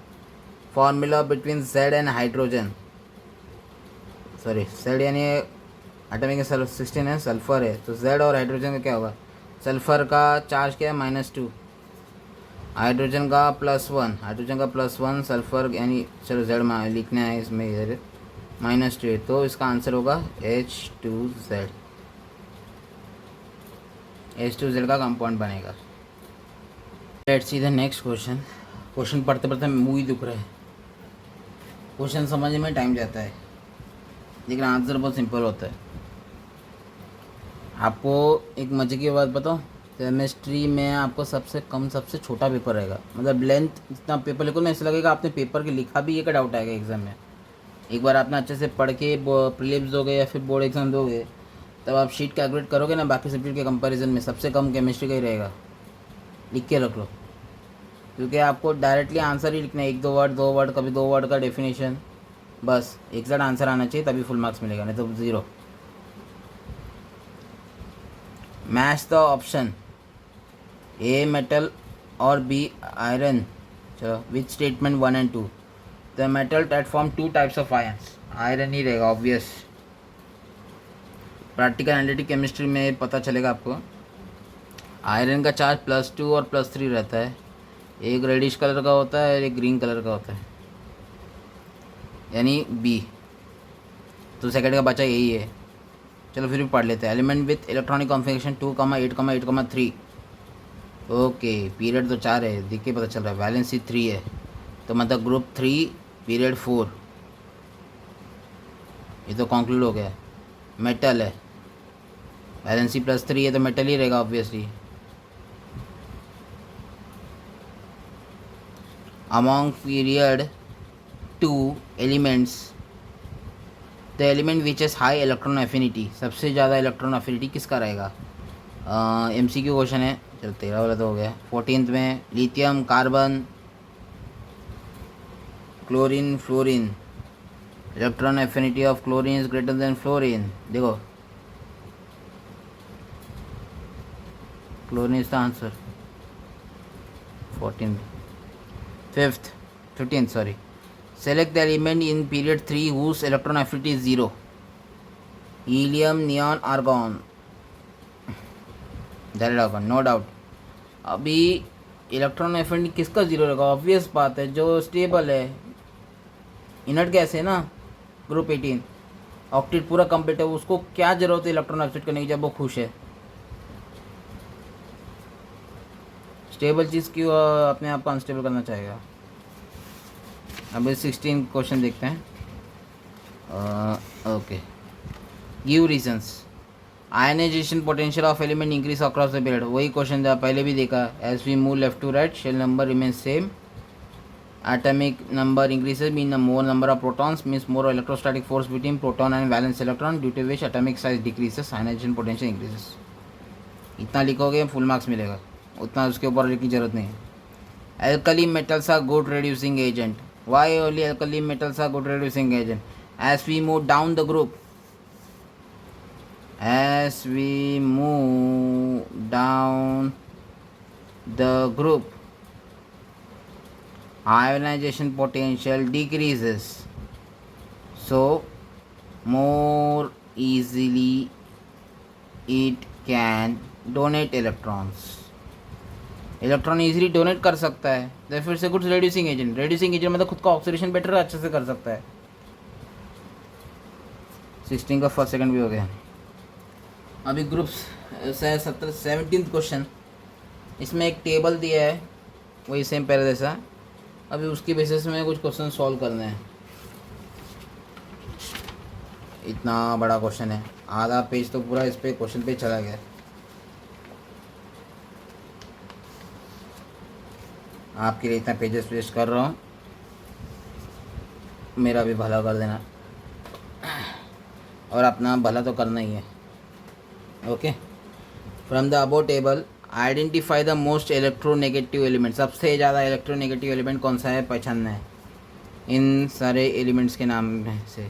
Formula between Z and hydrogen, sorry Z यानी एटॉमिक 16 है, सल्फ़र है, तो जेड और हाइड्रोजन का क्या होगा? सल्फ़र का चार्ज क्या है? -2, हाइड्रोजन का +1, हाइड्रोजन का +1, सल्फ़र यानी चलो जेड लिखना है इसमें इधर -2, तो इसका आंसर होगा H2Z। H2Z का कंपाउंड बनेगा। Let's see the next question. Question पढ़ते पढ़ते मुँह ही दुख रहा है, क्वेश्चन समझने में टाइम जाता है, लेकिन आंसर बहुत सिंपल होता है। आपको एक मजे की बात बताओ, केमिस्ट्री में आपको सबसे कम सबसे छोटा पेपर रहेगा, मतलब लेंथ जितना पेपर लिखो ना ऐसा लगेगा आपने पेपर के लिखा भी, ये का डाउट आएगा एग्ज़ाम में। एक बार आपने अच्छे से पढ़ के प्रीलिम्स दोगे या फिर बोर्ड एग्ज़ाम दोगे, तब आप शीट कैलकुलेट करोगे ना, बाकी सब्जेक्ट के कंपैरिजन में सबसे कम केमिस्ट्री का ही रहेगा। लिख के रख लो, क्योंकि आपको डायरेक्टली आंसर ही लिखना है, 1-2 वर्ड कभी 2 वर्ड का डेफिनेशन, बस एग्जैक्ट आंसर आना चाहिए, तभी फुल मार्क्स मिलेगा, नहीं तो 0। Match the option A metal और बी आयरन। चलो which statement 1 and 2? The metal that form 2 types of ions, iron ही रहेगा ऑब्वियस। प्रैक्टिकल एनालिटिक केमिस्ट्री में पता चलेगा आपको। आयरन का चार्ज +2 और +3 रहता है, एक रेडिश कलर का होता है और एक ग्रीन कलर का होता है, यानी बी। तो सेकंड का बचा यही है। चलो फिर भी पढ़ लेते हैं। Element with electronic configuration 2,8,8,3। Okay, period तो 4 है, देख के पता चल रहा है। वैलेंसी 3 है, तो मतलब ग्रुप 3 पीरियड 4, ये तो कंक्लूड हो गया। मेटल है, वैलेंसी +3 है, तो मेटल ही रहेगा obviously. Among period 2 elements, the element which is high electron affinity, सबसे ज़्यादा इलेक्ट्रॉन एफिनिटी किसका रहेगा? MCQ क्वेश्चन है। चलो 13 वाला तो हो गया। 14th में lithium, carbon, chlorine, fluorine. Electron affinity of chlorine is greater than fluorine. देखो chlorine is the answer. 15th sorry. Select the element in period 3 whose electron affinity is 0. Helium, neon, argon. No doubt. अभी electron affinity किसका 0 रहेगा? Obvious बात है, जो stable है, inert gas है ना, ग्रुप 18, ऑक्टेट पूरा कंप्लीट है, उसको क्या जरूरत है इलेक्ट्रॉन एफिनिटी करने की जब वो खुश है? स्टेबल चीज़ क्यों अपने आप को अनस्टेबल करना चाहेगा? अभी 16 क्वेश्चन देखते हैं। Okay, give reasons. Ionisation potential of element increase across the period, वही क्वेश्चन था पहले भी देखा। As we move left to right shell number remain same, atomic number increases mean the more number of protons means more electrostatic force between proton and valence electron, due to which atomic size decreases, ionization potential increases। इतना लिखोगे full marks मिलेगा, उतना उसके ऊपर लिखने की जरूरत नहीं है। Alkali metals are good reducing agent. Why only alkali metals are good reducing agent? As we move down the group, as we move down the group, ionization potential decreases, so more easily it can donate electrons। Electron easily donate कर सकता है, फिर से good reducing agent. Reducing agent मतलब खुद का oxidation better अच्छे से कर सकता है। 16 का फर्स्ट सेकंड भी हो गया। अभी ग्रुप्स 17th क्वेश्चन, इसमें एक टेबल दिया है वही सेम पहले जैसा, अभी उसकी बेसिस में कुछ क्वेश्चन सॉल्व करने हैं। इतना बड़ा क्वेश्चन है, आधा पेज तो पूरा इस पे क्वेश्चन पे चला गया। आपके लिए इतना पेजेस वेस्ट कर रहा हूँ, मेरा भी भला कर देना, और अपना भला तो करना ही है। Okay, from the above table identify the most electronegative element, सबसे ज़्यादा इलेक्ट्रोनेगेटिव एलिमेंट कौन सा है पहचानना है इन सारे एलिमेंट्स के नाम में से।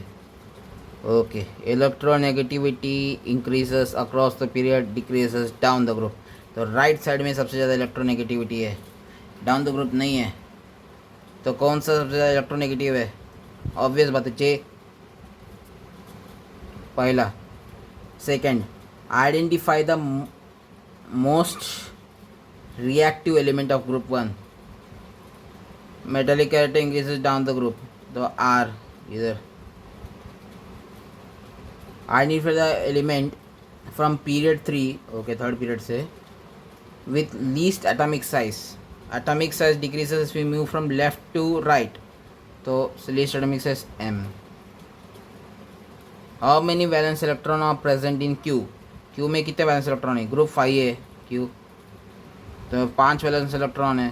Okay, electronegativity increases across the period, decreases down the group. तो राइट साइड में सबसे ज़्यादा इलेक्ट्रोनेगेटिविटी है, डाउन द ग्रुप नहीं है। तो कौन सा सबसे ज़्यादा इलेक्ट्रोनेगेटिव है? ऑब्वियस बात है, जे। पहला. Second, identify the most reactive element of group 1. Metallic character increases down the group, तो आर इधर. Identify the element from period 3, okay third period से, with least atomic size. Atomic size decreases as we move from left to right. So least atomic size m. How many valence electron are present in Q? Q में कितने valence electron है? Group 5 है Q, तो 5 valence electron है.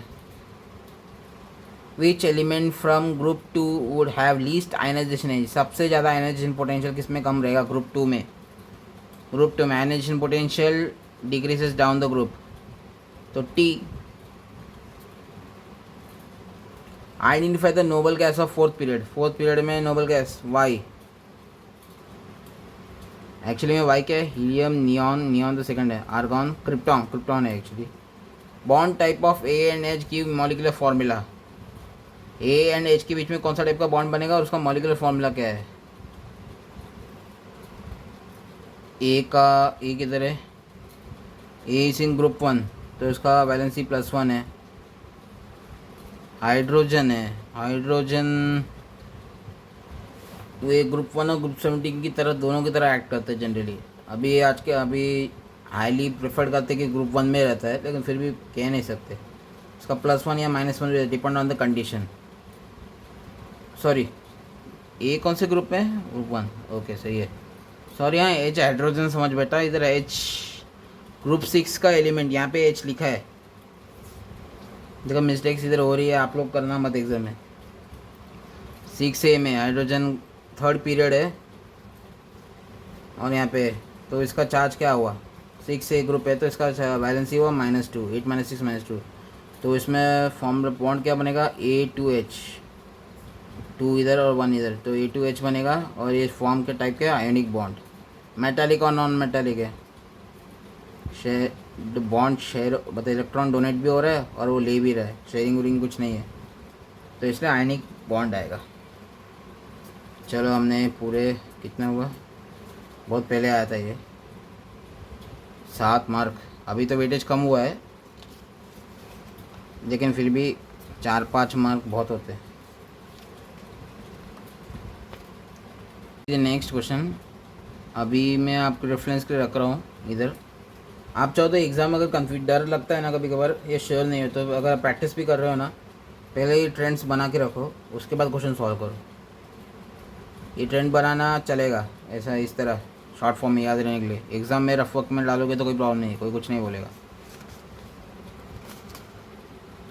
Which element from group 2 would have least ionization energy? सबसे ज़्यादा ionization potential किस में कम रहेगा? ग्रुप 2 में. ग्रुप 2 में ionisation potential decreases down the group, तो T. Identify the noble gas of fourth period. Fourth period में नोबल गैस वाई. एक्चुअली में वाई क्या है? हीलियम, नियॉन, नियॉन तो सेकंड है, आर्गॉन, क्रिप्टॉन, क्रिप्टॉन है actually. Bond type of A and H की molecular formula. A and H के बीच में कौन सा टाइप का बॉन्ड बनेगा और उसका मॉलिक्यूलर फार्मूला क्या है? ए किधर है? ए इज इन ग्रुप 1, तो इसका वैलेंसी +1 है. हाइड्रोजन है, हाइड्रोजन वो ग्रुप 1 और ग्रुप 17 की तरह दोनों की तरह एक्ट करते हैं जनरली. अभी हाईली प्रेफर्ड करते हैं कि ग्रुप 1 में रहता है, लेकिन फिर भी कह नहीं सकते. इसका +1 या -1 depend on the condition. Sorry, A कौन से ग्रुप में है? ग्रुप 1, ओके सही है. सॉरी, यहाँ एच हाइड्रोजन समझ बेटा, इधर एच ग्रुप 6 का एलिमेंट, यहाँ पे एच लिखा है. देखो मिस्टेक्स इधर हो रही है, आप लोग करना मत एग्जाम में. 6A में हाइड्रोजन थर्ड पीरियड है और यहाँ पे, तो इसका चार्ज क्या हुआ? 6A ग्रुप है, तो इसका वैलेंसी हुआ -2, 8 - 6 - 2. तो इसमें फॉर्म बॉन्ड क्या बनेगा? A2H, 2 इधर और 1 इधर, तो A2H बनेगा. और ये फॉर्म के टाइप के आयोनिक बॉन्ड. मेटालिक और नॉन मेटालिक है. बॉन्ड शेयर मतलब इलेक्ट्रॉन डोनेट भी हो रहा है और वो ले भी रहा है, शेयरिंग वेरिंग कुछ नहीं है, तो इसलिए आयनिक बॉन्ड आएगा. चलो हमने पूरे कितना हुआ? बहुत पहले आया था ये, 7 मार्क. अभी तो वेटेज कम हुआ है, लेकिन फिर भी 4-5 मार्क बहुत होते हैं. नेक्स्ट क्वेश्चन अभी मैं आपको रेफरेंस के रख रहा हूँ इधर. आप चाहो तो एग्ज़ाम अगर कन्फ्यूज डर लगता है ना कभी कभार, ये श्योर नहीं हो, तो अगर प्रैक्टिस भी कर रहे हो ना, पहले ही ट्रेंड्स बना के रखो, उसके बाद क्वेश्चन सॉल्व करो. ये ट्रेंड बनाना चलेगा ऐसा, इस तरह शॉर्ट फॉर्म में याद रहने के लिए. एग्ज़ाम में रफ वर्क में डालोगे तो कोई प्रॉब्लम नहीं, कोई कुछ नहीं बोलेगा.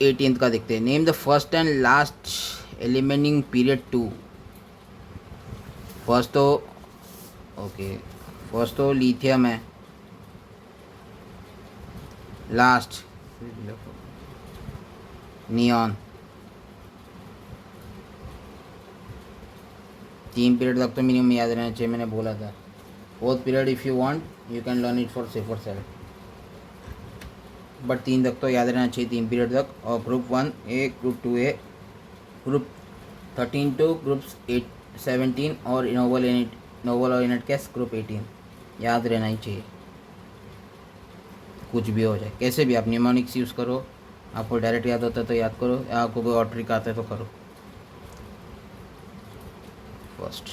18th का देखते हैं. Name the first and last element in period 2. First तो लिथियम है, लास्ट नियॉन. 3 पीरियड तक तो मिनिमम याद रहना चाहिए, मैंने बोला था. Fourth period if you want you can learn it for safer side, but 3 तक तो याद रहना चाहिए, 3 पीरियड तक. और group 1A, group 2A, group 13 to group 17 और नोवल और इनट कैस ग्रुप 18 याद रहना ही चाहिए, कुछ भी हो जाए. कैसे भी आप न्यूमोनिक्स यूज़ करो, आपको डायरेक्ट याद होता है तो याद करो, या आपको कोई और ट्रिक आता है तो करो. First.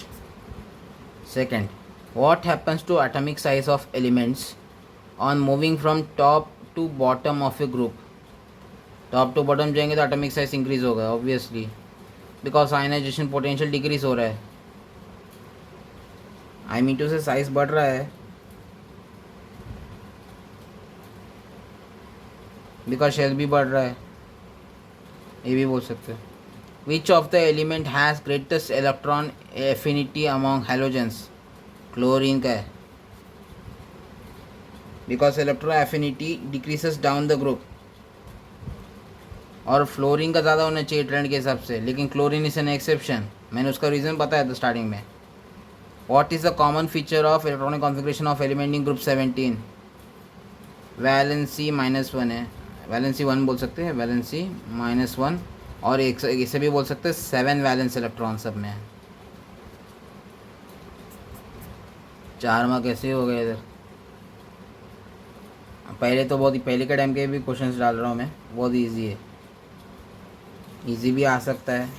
Second, what happens to atomic size of elements on moving from top to bottom of a group. Top to bottom जाएंगे तो एटॉमिक साइज इंक्रीज होगा obviously, because ionisation potential decrease हो रहा है. I mean to say size बढ़ रहा है because shell भी बढ़ रहा है, ये भी बोल सकते हैं. Which of the element has greatest electron affinity among halogens. Chlorine का है, because electron affinity decreases down the group. और फ्लोरीन का ज़्यादा होना चाहिए ट्रेंड के हिसाब से, लेकिन क्लोरीन इज एन एक्सेप्शन. मैंने उसका रीज़न बताया था स्टार्टिंग में. What is the common feature of electronic configuration of element in group 17. Valency -1 है, वैलेंसी 1 बोल सकते हैं, वैलेंसी -1. और एक इसे भी बोल सकते हैं 7 वैलेंस इलेक्ट्रॉन सब में है. 4 मार्क कैसे हो गए इधर। पहले तो बहुत ही पहले के टाइम के भी क्वेश्चंस डाल रहा हूँ मैं, बहुत इजी है, इजी भी आ सकता है।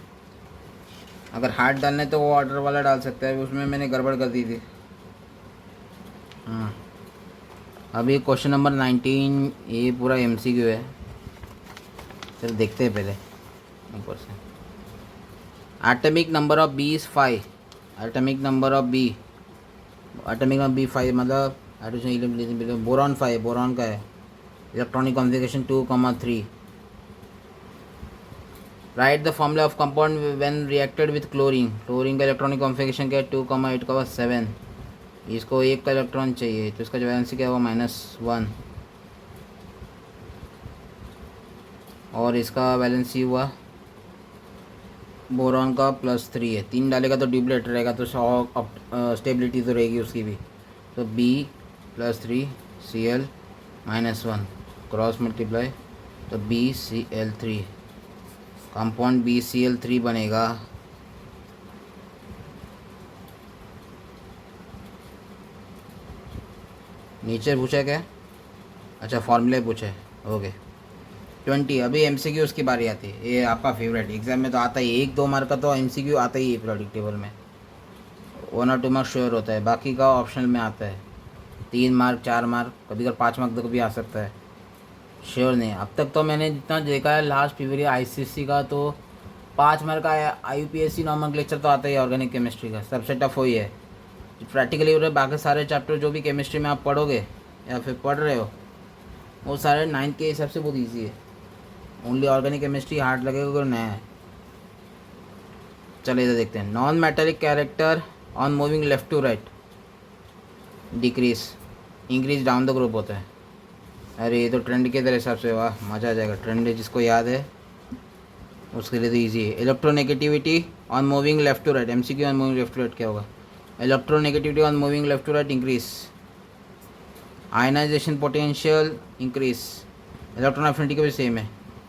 अगर हार्ड डालना है तो वो ऑर्डर वाला डाल सकता है, उसमें मैंने गड़बड़ कर दी थी। हाँ, अभी क्वेश्चन नंबर 19, ये पूरा MCQ है। चलो देखते हैं पहले ऊपर से। Atomic number of B is 5। Atomic number of B, atomic number B 5 मतलब बोरॉन 5, बोरॉन का है। Electronic configuration 2,3। Write the formula of compound when reacted with chlorine. Chlorine का इलेक्ट्रॉनिक कॉन्फ़िगरेशन क्या है, 2,8,7। इसको 1 का इलेक्ट्रॉन चाहिए, तो इसका जो वैलेंसी क्या हुआ, -1, और इसका वैलेंसी हुआ बोरॉन का +3 है। 3 डालेगा तो ड्यूप्लेट रहेगा, तो स्टेबिलिटी तो रहेगी उसकी भी। तो B+3 Cl -1 क्रॉस मल्टीप्लाई, तो BCl3, कंपाउंड BCl3 बनेगा। नीचे पूछा क्या, अच्छा फॉर्मूले पूछे, ओके। 20। अभी MCQ उसकी बारी आती है, ये आपका फेवरेट, एग्जाम में तो आता ही 1-2 मार्क का तो MCQ आता ही है पीरियोडिक टेबल में, 1 और 2 मार्क श्योर होता है, बाकी का ऑप्शनल में आता है। 3 मार्क, 4 मार्क, कभी कभी 5 मार्क तक भी आ सकता है, श्योर नहीं। अब तक तो मैंने जितना देखा है लास्ट फीवर ICSE का, तो 5 मार्क का IUPAC नॉर्मल लेक्चर तो आता ही है ऑर्गेनिक केमिस्ट्री का, सबसे टफ वही है। प्रैक्टिकली हो रहे बाकी सारे चैप्टर जो भी केमिस्ट्री में आप पढ़ोगे या फिर पढ़ रहे हो, वो सारे 9th के हिसाब से बहुत ईजी है। ओनली ऑर्गेनिक केमिस्ट्री हार्ड लगेगा अगर नया है। चलिए इधर देखते हैं। Non metallic character on moving left to right decrease, increase down the group होता है। अरे ये तो ट्रेंड के तरह हिसाब से, वाह मज़ा आ जाएगा। ट्रेंड जिसको याद है उसके लिए तो ईजी है। Electronegativity on moving left to right, MCQ on moving left to right क्या होगा, electronegativity on moving left to right increase, ionisation potential increase, electron affinity का भी सेम है।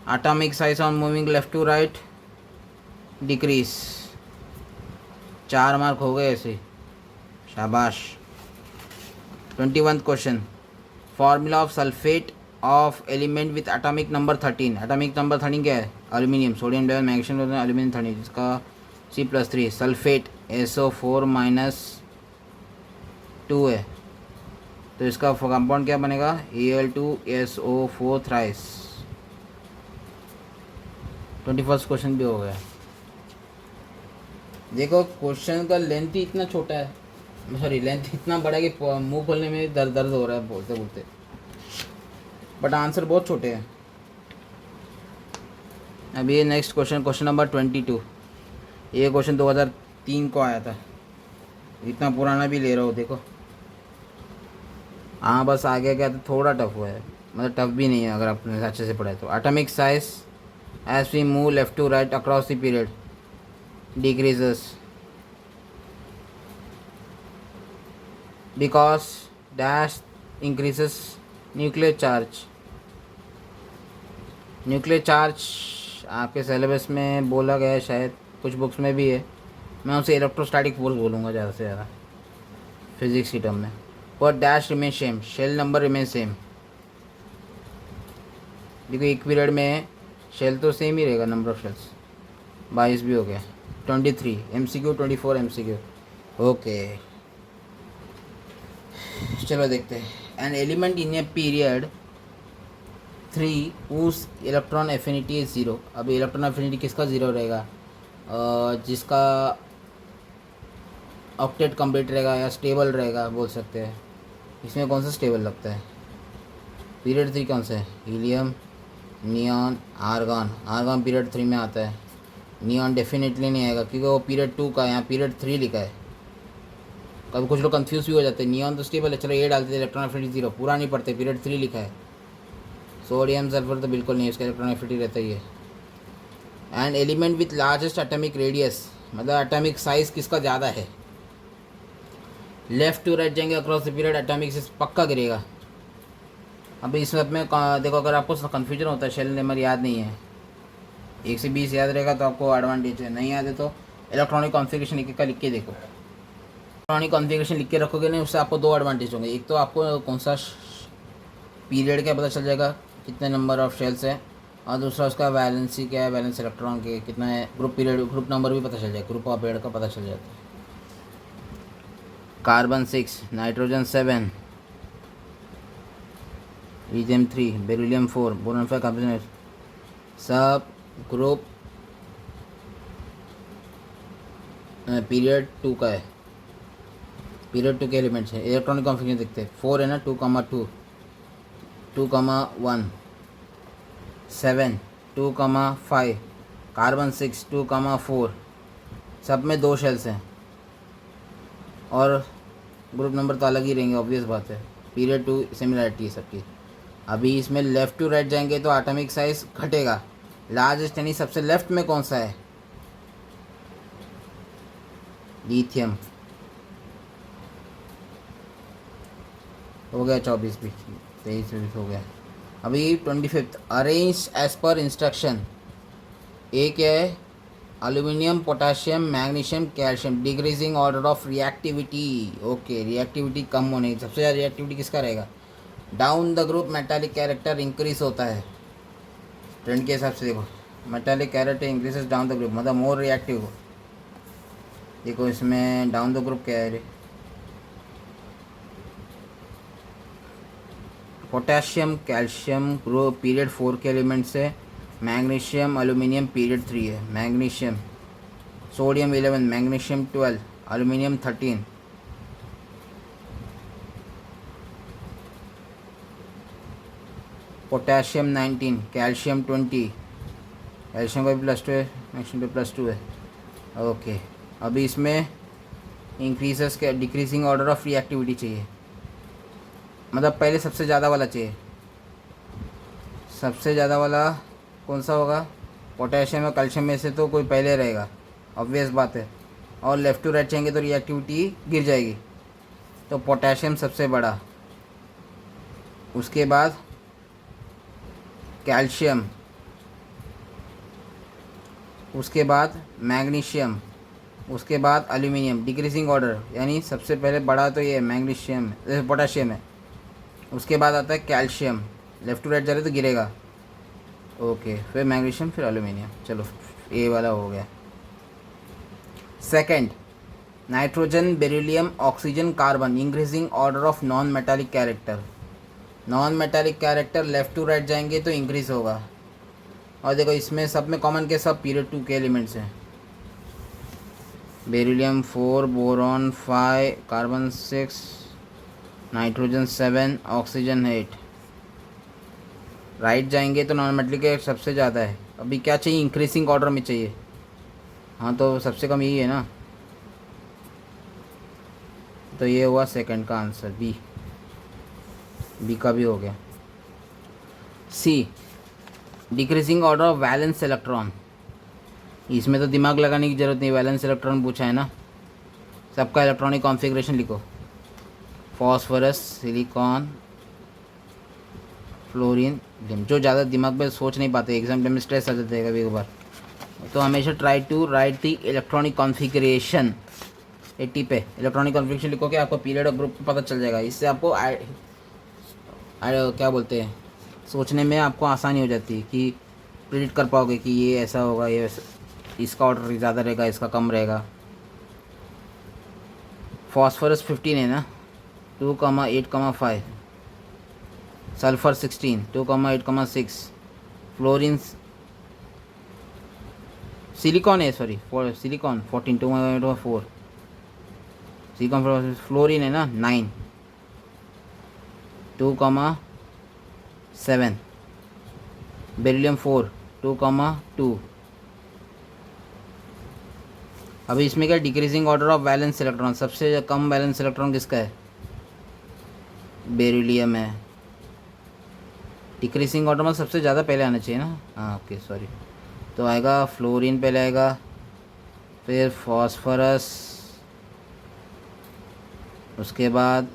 Atomic size on moving left to right decrease. 4 mark हो गए ऐसे, शाबाश। 21 question, formula of sulphate of element with atomic number 13। Atomic number 13 क्या है, aluminium, sodium 11, magnesium 11, aluminium 13, जिसका C+3। सल्फेट SO4 -2 है, तो इसका कंपाउंड क्या बनेगा, Al2SO4 थ्राइस। 21 क्वेश्चन भी हो गया। देखो क्वेश्चन का लेंथ ही इतना छोटा है, सॉरी लेंथ इतना बड़ा है कि मुंह खोलने में दर्द हो रहा है बोलते बोलते, बट आंसर बहुत छोटे हैं। अभी ये नेक्स्ट क्वेश्चन, क्वेश्चन नंबर 22। ये क्वेश्चन 2003 को आया था, इतना पुराना भी ले रहा हो देखो। हाँ बस आगे क्या तो थोड़ा टफ हुआ है, मतलब टफ भी नहीं है अगर आपने अच्छे से पढ़ा है तो। Atomic size as we move left to right across the period decreases because dash increases nuclear charge. Nuclear charge आपके सिलेबस में बोला गया है, शायद कुछ बुक्स में भी है, मैं उसे इलेक्ट्रोस्टैटिक फोर्स बोलूँगा ज़्यादा से ज़्यादा फिजिक्स की टर्म में। पर dash remain same, shell number remain same. देखो एक पीरियड में शेल तो सेम ही रहेगा, नंबर ऑफ शेल्स 22 भी हो गया। 23 MCQ, 24 MCQ, ओके। चलो देखते हैं। An element in a period 3 उस इलेक्ट्रॉन एफिनिटी इज 0। अब इलेक्ट्रॉन एफिनिटी किसका 0 रहेगा, जिसका ऑक्टेट कंप्लीट रहेगा या स्टेबल रहेगा बोल सकते हैं। इसमें कौन सा स्टेबल लगता है, पीरियड 3 कौन सा है, helium, neon, argon. Argon period 3 में आता है, नियॉन डेफिनेटली नहीं आएगा क्योंकि वो पीरियड 2 का है, यहाँ पीरियड 3 लिखा है। कभी कुछ लोग कंफ्यूज भी हो जाते हैं, नियॉन तो स्टेबल है, चलो ये डालते थे, इलेक्ट्रॉन एफिनिटी 0, पूरा नहीं पढ़ते, पीरियड 3 लिखा है। सोडियम सल्फर तो बिल्कुल नहीं, उसका इलेक्ट्रॉन एफिनिटी रहता ही है। And element with largest atomic radius, मतलब एटॉमिक साइज़ किसका ज़्यादा है, लेफ्ट टू राइट जाएंगे across the period, atomic size पक्का गिरेगा। अभी इसमें देखो अगर आपको कन्फ्यूजन होता है, शेल नंबर याद नहीं है, 1 से 20 याद रहेगा तो आपको एडवांटेज है, नहीं याद है तो इलेक्ट्रॉनिक कॉन्फ़िगरेशन एक का लिख के देखो। इलेक्ट्रॉनिक कॉन्फ़िगरेशन लिख के रखोगे नहीं, उससे आपको दो एडवांटेज होंगे। एक तो आपको कौन सा पीरियड क्या पता चल जाएगा, कितने नंबर ऑफ शेल्स है, और दूसरा उसका वैलेंसी क्या है, वैलेंस इलेक्ट्रॉन के कितना है, ग्रुप पीरियड ग्रुप नंबर भी पता चल जाएगा, ग्रुप ऑफ पीरियड का पता चल जाता है। Carbon 6, nitrogen 7, lithium 3, beryllium 4, boron 5, carbon सब ग्रुप पीरियड 2 का है, पीरियड 2 के एलिमेंट्स है। इलेक्ट्रॉनिक कॉन्फ़िगरेशन देखते हैं, 4 है ना, 2,2, 2,1, 7, 2,5, कार्बन 6, 2,4, सब में 2 शेल्स हैं और ग्रुप नंबर तो अलग ही रहेंगे, ऑब्वियस बात है। पीरियड 2 सिमिलरिटी है सबकी। अभी इसमें लेफ़्ट टू राइट जाएंगे तो एटॉमिक साइज घटेगा। लार्जेस्ट यानी सबसे लेफ्ट में कौन सा है, लिथियम। हो गया 24 भी, 23 भी हो गया। अभी 25th, arrange as per instruction. A क्या है, aluminium, potassium, magnesium, calcium, decreasing order of reactivity. Okay, reactivity कम होने, सबसे ज़्यादा रिएक्टिविटी किसका रहेगा, down the group metallic character increase होता है। ट्रेंड के हिसाब से देखो, metallic character increases down the group, मतलब मोर रिएक्टिव। देखो इसमें डाउन द ग्रुप क्या है, पोटेशियम, कैल्शियम ग्रुप पीरियड 4 के एलिमेंट्स है। मैग्नीशियम, एल्यूमिनियम पीरियड 3 है। Magnesium, sodium 11, magnesium 12, aluminium 13, potassium 19, calcium 20, calcium का भी +2 है, मैग्नीशियम भी +2 है। ओके, अभी इसमें इंक्रीजेस के डिक्रीजिंग ऑर्डर ऑफ रिएक्टिविटी चाहिए, मतलब पहले सबसे ज़्यादा वाला चाहिए। सबसे ज़्यादा वाला कौन सा होगा, पोटेशियम और कैल्शियम में से तो कोई पहले रहेगा, ऑब्वियस बात है। और लेफ़्ट टू राइट चाहिए तो रिएक्टिविटी गिर जाएगी, तो पोटेशियम सबसे बड़ा, उसके बाद कैल्शियम, उसके बाद मैग्नीशियम, उसके बाद एल्यूमिनियम। डिक्रीजिंग ऑर्डर यानी सबसे पहले बड़ा तो ये मैग्नीशियम पोटेशियम है, उसके बाद आता है कैल्शियम, लेफ़्ट टू राइट जा रहे तो गिरेगा। ओके, फिर मैग्नीशियम, फिर एल्यूमिनियम। चलो ये वाला हो गया। Second, nitrogen, beryllium, oxygen, carbon, increasing order of non metallic character. Non metallic character left to right जाएंगे तो इंक्रीज होगा। और देखो इसमें सब में कॉमन के सब पीरियड 2 के एलिमेंट्स हैं। Beryllium 4, boron 5, carbon 6, nitrogen 7, oxygen 8। Right जाएंगे तो नॉन मेटलिक के सबसे ज़्यादा है। अभी क्या चाहिए, इंक्रीजिंग ऑर्डर में चाहिए। हाँ तो सबसे कम यही है ना, तो ये हुआ सेकंड का आंसर, बी का भी हो गया। C, decreasing order of valence electron. इसमें तो दिमाग लगाने की ज़रूरत नहीं, वैलेंस इलेक्ट्रॉन पूछा है ना। सबका इलेक्ट्रॉनिक कॉन्फ़िगरेशन लिखो, फॉस्फोरस, सिलिकॉन, फ्लोरीन, जो ज़्यादा दिमाग में सोच नहीं पाते, एग्जाम में स्ट्रेस आ जाता है कभी कभार, तो हमेशा try to write the electronic configuration. 80 पे इलेक्ट्रॉनिक कॉन्फ़िगरेशन लिखो कि आपको पीरियड और ग्रुप पता चल जाएगा। इससे आपको क्या बोलते हैं, सोचने में आपको आसानी हो जाती है कि प्रिडिक्ट कर पाओगे कि ये ऐसा होगा, ये इसका ऑर्डर ज़्यादा रहेगा, इसका कम रहेगा। फॉस्फोरस 15 है ना, 2,8,5, सल्फर 16, 2,8,6, फ्लोरीन, सिलिकॉन है, सॉरी सिलिकॉन 14, 2,4, सिलिकॉन, फ्लोरीन है ना 9, 2,7, बेरिलियम 4, 2,2। अभी इसमें क्या, decreasing order of valence electron, सबसे कम वैलेंस इलेक्ट्रॉन किसका है, बेरिलियम है। डिक्रीजिंग ऑर्डर में सबसे ज़्यादा पहले आना चाहिए ना, हाँ ओके सॉरी। तो आएगा फ्लोरीन पहले आएगा, फिर फॉस्फोरस, उसके बाद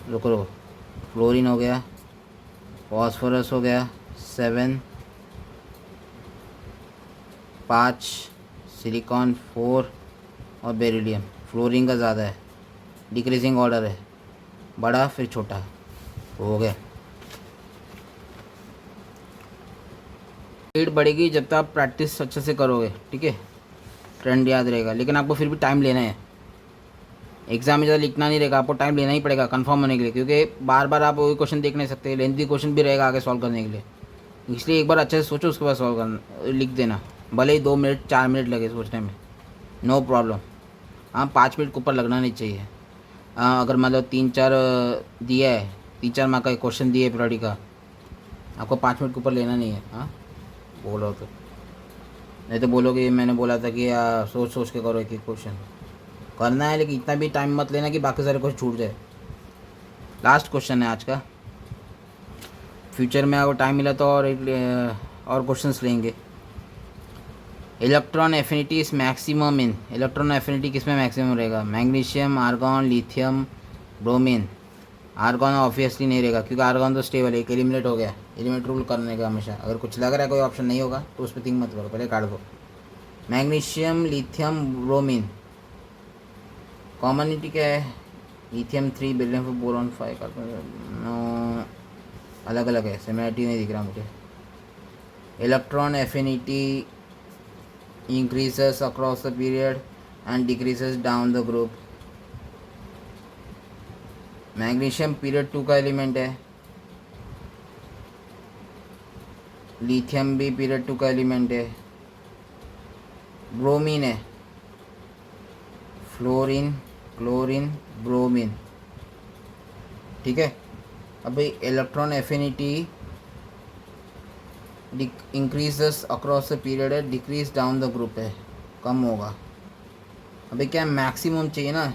रुको फ्लोरीन हो गया, फॉस्फोरस हो गया 7, 5, सिलिकॉन 4, और बेरिलियम। फ्लोरीन का ज़्यादा है, डिक्रीजिंग ऑर्डर है, बड़ा फिर छोटा, हो गया। स्पीड बढ़ेगी जब तक आप प्रैक्टिस अच्छे से करोगे, ठीक है, ट्रेंड याद रहेगा, लेकिन आपको फिर भी टाइम लेना है। एग्जाम में ज़्यादा लिखना नहीं रहेगा, आपको टाइम लेना ही पड़ेगा कंफर्म होने के लिए, क्योंकि बार बार आप वही क्वेश्चन देख नहीं सकते, लेंथी क्वेश्चन भी रहेगा आगे सॉल्व करने के लिए। इसलिए एक बार अच्छे से सोचो, उसके बाद सॉल्व करना, लिख देना, भले ही 2 मिनट 4 मिनट लगे सोचने में, नो प्रॉब्लम। हाँ, 5 मिनट के ऊपर लगना नहीं चाहिए। हाँ, अगर मतलब 3-4 दिया है, 3-4 मार्क का क्वेश्चन दिए पीरियड का, आपको 5 मिनट के ऊपर लेना नहीं है। हाँ, बोलो तो, नहीं तो बोलोगे मैंने बोला था कि सोच सोच के करो एक एक क्वेश्चन, करना है, लेकिन इतना भी टाइम मत लेना कि बाकी सारे क्वेश्चन छूट जाए। लास्ट क्वेश्चन है आज का, फ्यूचर में अगर टाइम मिला तो और क्वेश्चंस लेंगे। Electron affinity is maximum in, electron affinity किस में मैक्सिमम रहेगा? Magnesium, argon, lithium, bromine. Argon obviously नहीं रहेगा, क्योंकि आर्गॉन तो स्टेबल है, एक एलिमिनेट हो गया, एलिमिनेट रूल करने का हमेशा। अगर कुछ लग रहा है कोई ऑप्शन नहीं होगा तो उस पर थिंक मत करो, पहले काट दो। Magnesium, lithium, bromine. कॉमनिटी क्या है? लिथियम 3 बिलियन, बोरॉन 5 का नो, अलग अलग है, सिमिलरिटी नहीं दिख रहा मुझे। Electron affinity increases across the period and decreases down the group. Magnesium period 2 का एलिमेंट है, लिथियम भी पीरियड 2 का एलिमेंट है, ब्रोमीन है, फ्लोरीन, क्लोरीन, ब्रोमीन, ठीक है। अब भाई electron affinity increases across the period है, डिक्रीज डाउन द ग्रुप है, कम होगा। अभी क्या मैक्सिमम चाहिए ना,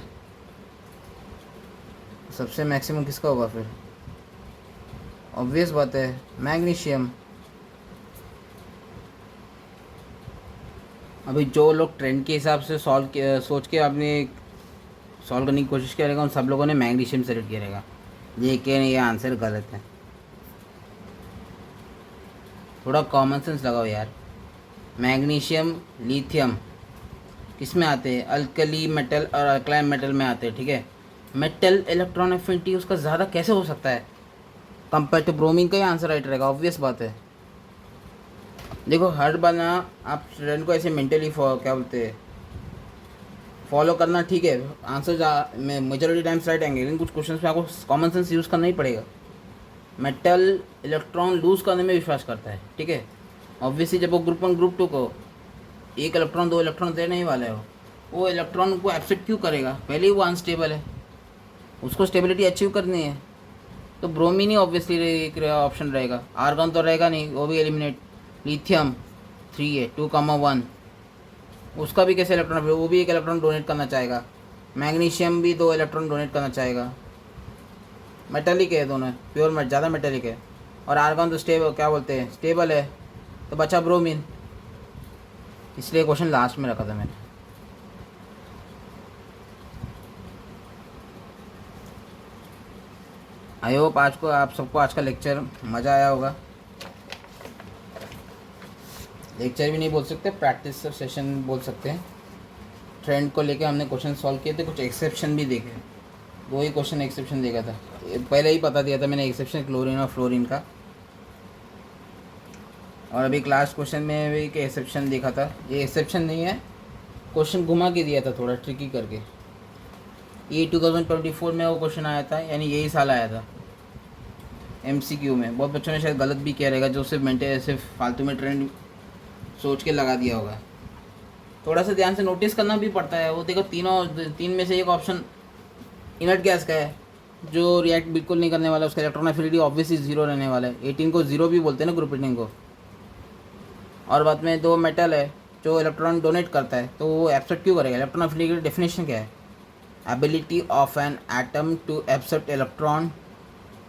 सबसे मैक्सिमम किसका होगा फिर? ऑब्वियस बात है मैग्नीशियम। अभी जो लोग ट्रेंड के हिसाब से सोच के आपने सॉल्व करने की कोशिश करेगा, उन सब लोगों ने मैग्नीशियम सेलेक्ट किया रहेगा, लेकिन ये आंसर गलत है। थोड़ा कॉमन सेंस लगाओ यार। मैग्नीशियम, लिथियम किस में आते हैं? अल्कली मेटल और अल्कलाइन मेटल में आते हैं, ठीक है। मेटल इलेक्ट्रॉन एफिनिटी उसका ज़्यादा कैसे हो सकता है कंपेयर टू ब्रोमीन? का ही आंसर राइट रहेगा, ऑब्वियस बात है। देखो, हर बार ना आप स्टूडेंट को ऐसे मेंटली क्या बोलते हैं फॉलो करना, ठीक है, आंसर मेजॉरिटी टाइम्स राइट आएंगे, लेकिन कुछ क्वेश्चन में आपको कॉमन सेंस यूज़ करना ही पड़ेगा। मेटल इलेक्ट्रॉन लूज़ करने में विश्वास करता है, ठीक है। ऑब्वियसली जब वो ग्रुप 1 ग्रुप 2 को 1 इलेक्ट्रॉन 2 इलेक्ट्रॉन देने ही वाला है, वो इलेक्ट्रॉन को एक्सेप्ट क्यों करेगा? पहले ही वो अनस्टेबल है, उसको स्टेबिलिटी अचीव करनी है, तो ब्रोमीन ही ऑब्वियसली एक ऑप्शन रहेगा। आर्गन तो रहेगा नहीं, वो भी एलिमिनेट। लिथियम 3 है, 2,1, उसका भी कैसे इलेक्ट्रॉन? वो भी 1 इलेक्ट्रॉन डोनेट करना चाहेगा। मैग्नीशियम भी 2 इलेक्ट्रॉन डोनेट करना चाहेगा। मेटेलिक है दोनों, प्योर ज़्यादा मेटेलिक है। और आर्गन तो क्या बोलते हैं, स्टेबल है, तो बचा ब्रोमीन, इसलिए क्वेश्चन लास्ट में रखा था मैंने। आई होप आप सबको आज का लेक्चर मज़ा आया होगा। लेक्चर भी नहीं बोल सकते, प्रैक्टिस सेशन बोल सकते हैं। ट्रेंड को लेके हमने क्वेश्चन सॉल्व किए थे, कुछ एक्सेप्शन भी देखे, 2 ही क्वेश्चन एक्सेप्शन देखा था, पहले ही पता दिया था मैंने एक्सेप्शन क्लोरीन और फ्लोरीन का। और अभी क्लास क्वेश्चन में भी एक एक्सेप्शन देखा था, ये एक्सेप्शन नहीं है, क्वेश्चन घुमा के दिया था थोड़ा ट्रिकी करके। ये 2024 में वो क्वेश्चन आया था, यानी यही साल आया था MCQ में। बहुत बच्चों ने शायद गलत भी किया रहेगा, जो सिर्फ फालतू में ट्रेंड सोच के लगा दिया होगा। थोड़ा सा ध्यान से नोटिस करना भी पड़ता है। वो देखो, 3 में से एक ऑप्शन इनर्ट गैस का है, जो रिएक्ट बिल्कुल नहीं करने वाला, उसका इलेक्ट्रॉन एफिनिटी ऑब्वियसली 0 रहने वाला है। 18 को 0 भी बोलते हैं ना, ग्रुप 18 को। और बाद में 2 मेटल है जो इलेक्ट्रॉन डोनेट करता है, तो वो एक्सेप्ट क्यों करेगा? इलेक्ट्रॉन एफिनिटी की डेफिनेशन क्या है? Ability of an atom to accept electron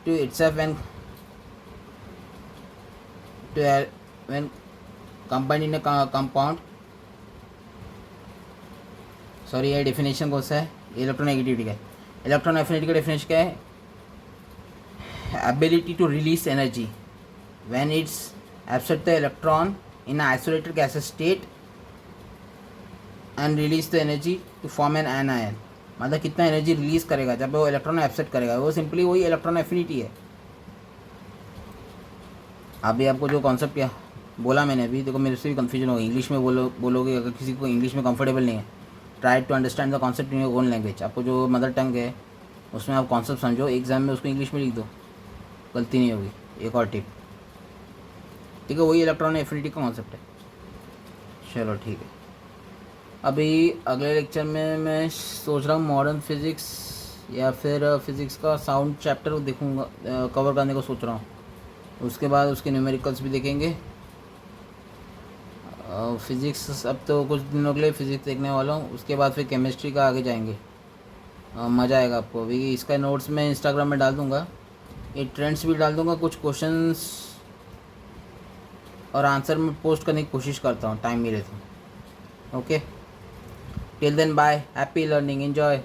to itself when combined in a compound। Sorry, ये डेफिनेशन कौन सा है? इलेक्ट्रोनेगेटिविटी का है। इलेक्ट्रॉन एफिनिटी का डेफिनेशन क्या है? Ability to release energy when its accept the electron in an isolated gas state and release the energy to form an ion, मतलब कितना एनर्जी रिलीज करेगा जब वो इलेक्ट्रॉन एक्सेप्ट करेगा, वो सिंपली वही इलेक्ट्रॉन एफिनिटी है। अभी आपको जो कॉन्सेप्ट क्या बोला मैंने अभी, देखो मेरे से भी कन्फ्यूजन होगी, इंग्लिश में बोलोगे, अगर किसी को इंग्लिश में कंफर्टेबल नहीं है, try to understand the concept in your own language. आपको जो मदर टंग है उसमें आप कॉन्सेप्ट समझो, एग्जाम में उसको इंग्लिश में लिख दो, गलती नहीं होगी। एक और टिप, ठीक है, वही इलेक्ट्रॉन एफिनिटी का कॉन्सेप्ट है। चलो ठीक है, अभी अगले लेक्चर में मैं सोच रहा हूँ मॉडर्न फिज़िक्स या फिर फिज़िक्स का साउंड चैप्टर देखूँगा, कवर करने को सोच रहा हूँ। उसके बाद उसके न्यूमेरिकल्स भी देखेंगे। फिज़िक्स अब तो कुछ दिनों के लिए फ़िज़िक्स देखने वाला हूँ, उसके बाद फिर केमिस्ट्री का आगे जाएंगे। मज़ा आएगा आपको। अभी इसका नोट्स मैं इंस्टाग्राम में डाल दूँगा, ये ट्रेंड्स भी डाल दूँगा, कुछ क्वेश्चंस और आंसर में पोस्ट करने की कोशिश करता हूँ टाइम मिले तो। Okay, till then bye, happy learning, enjoy.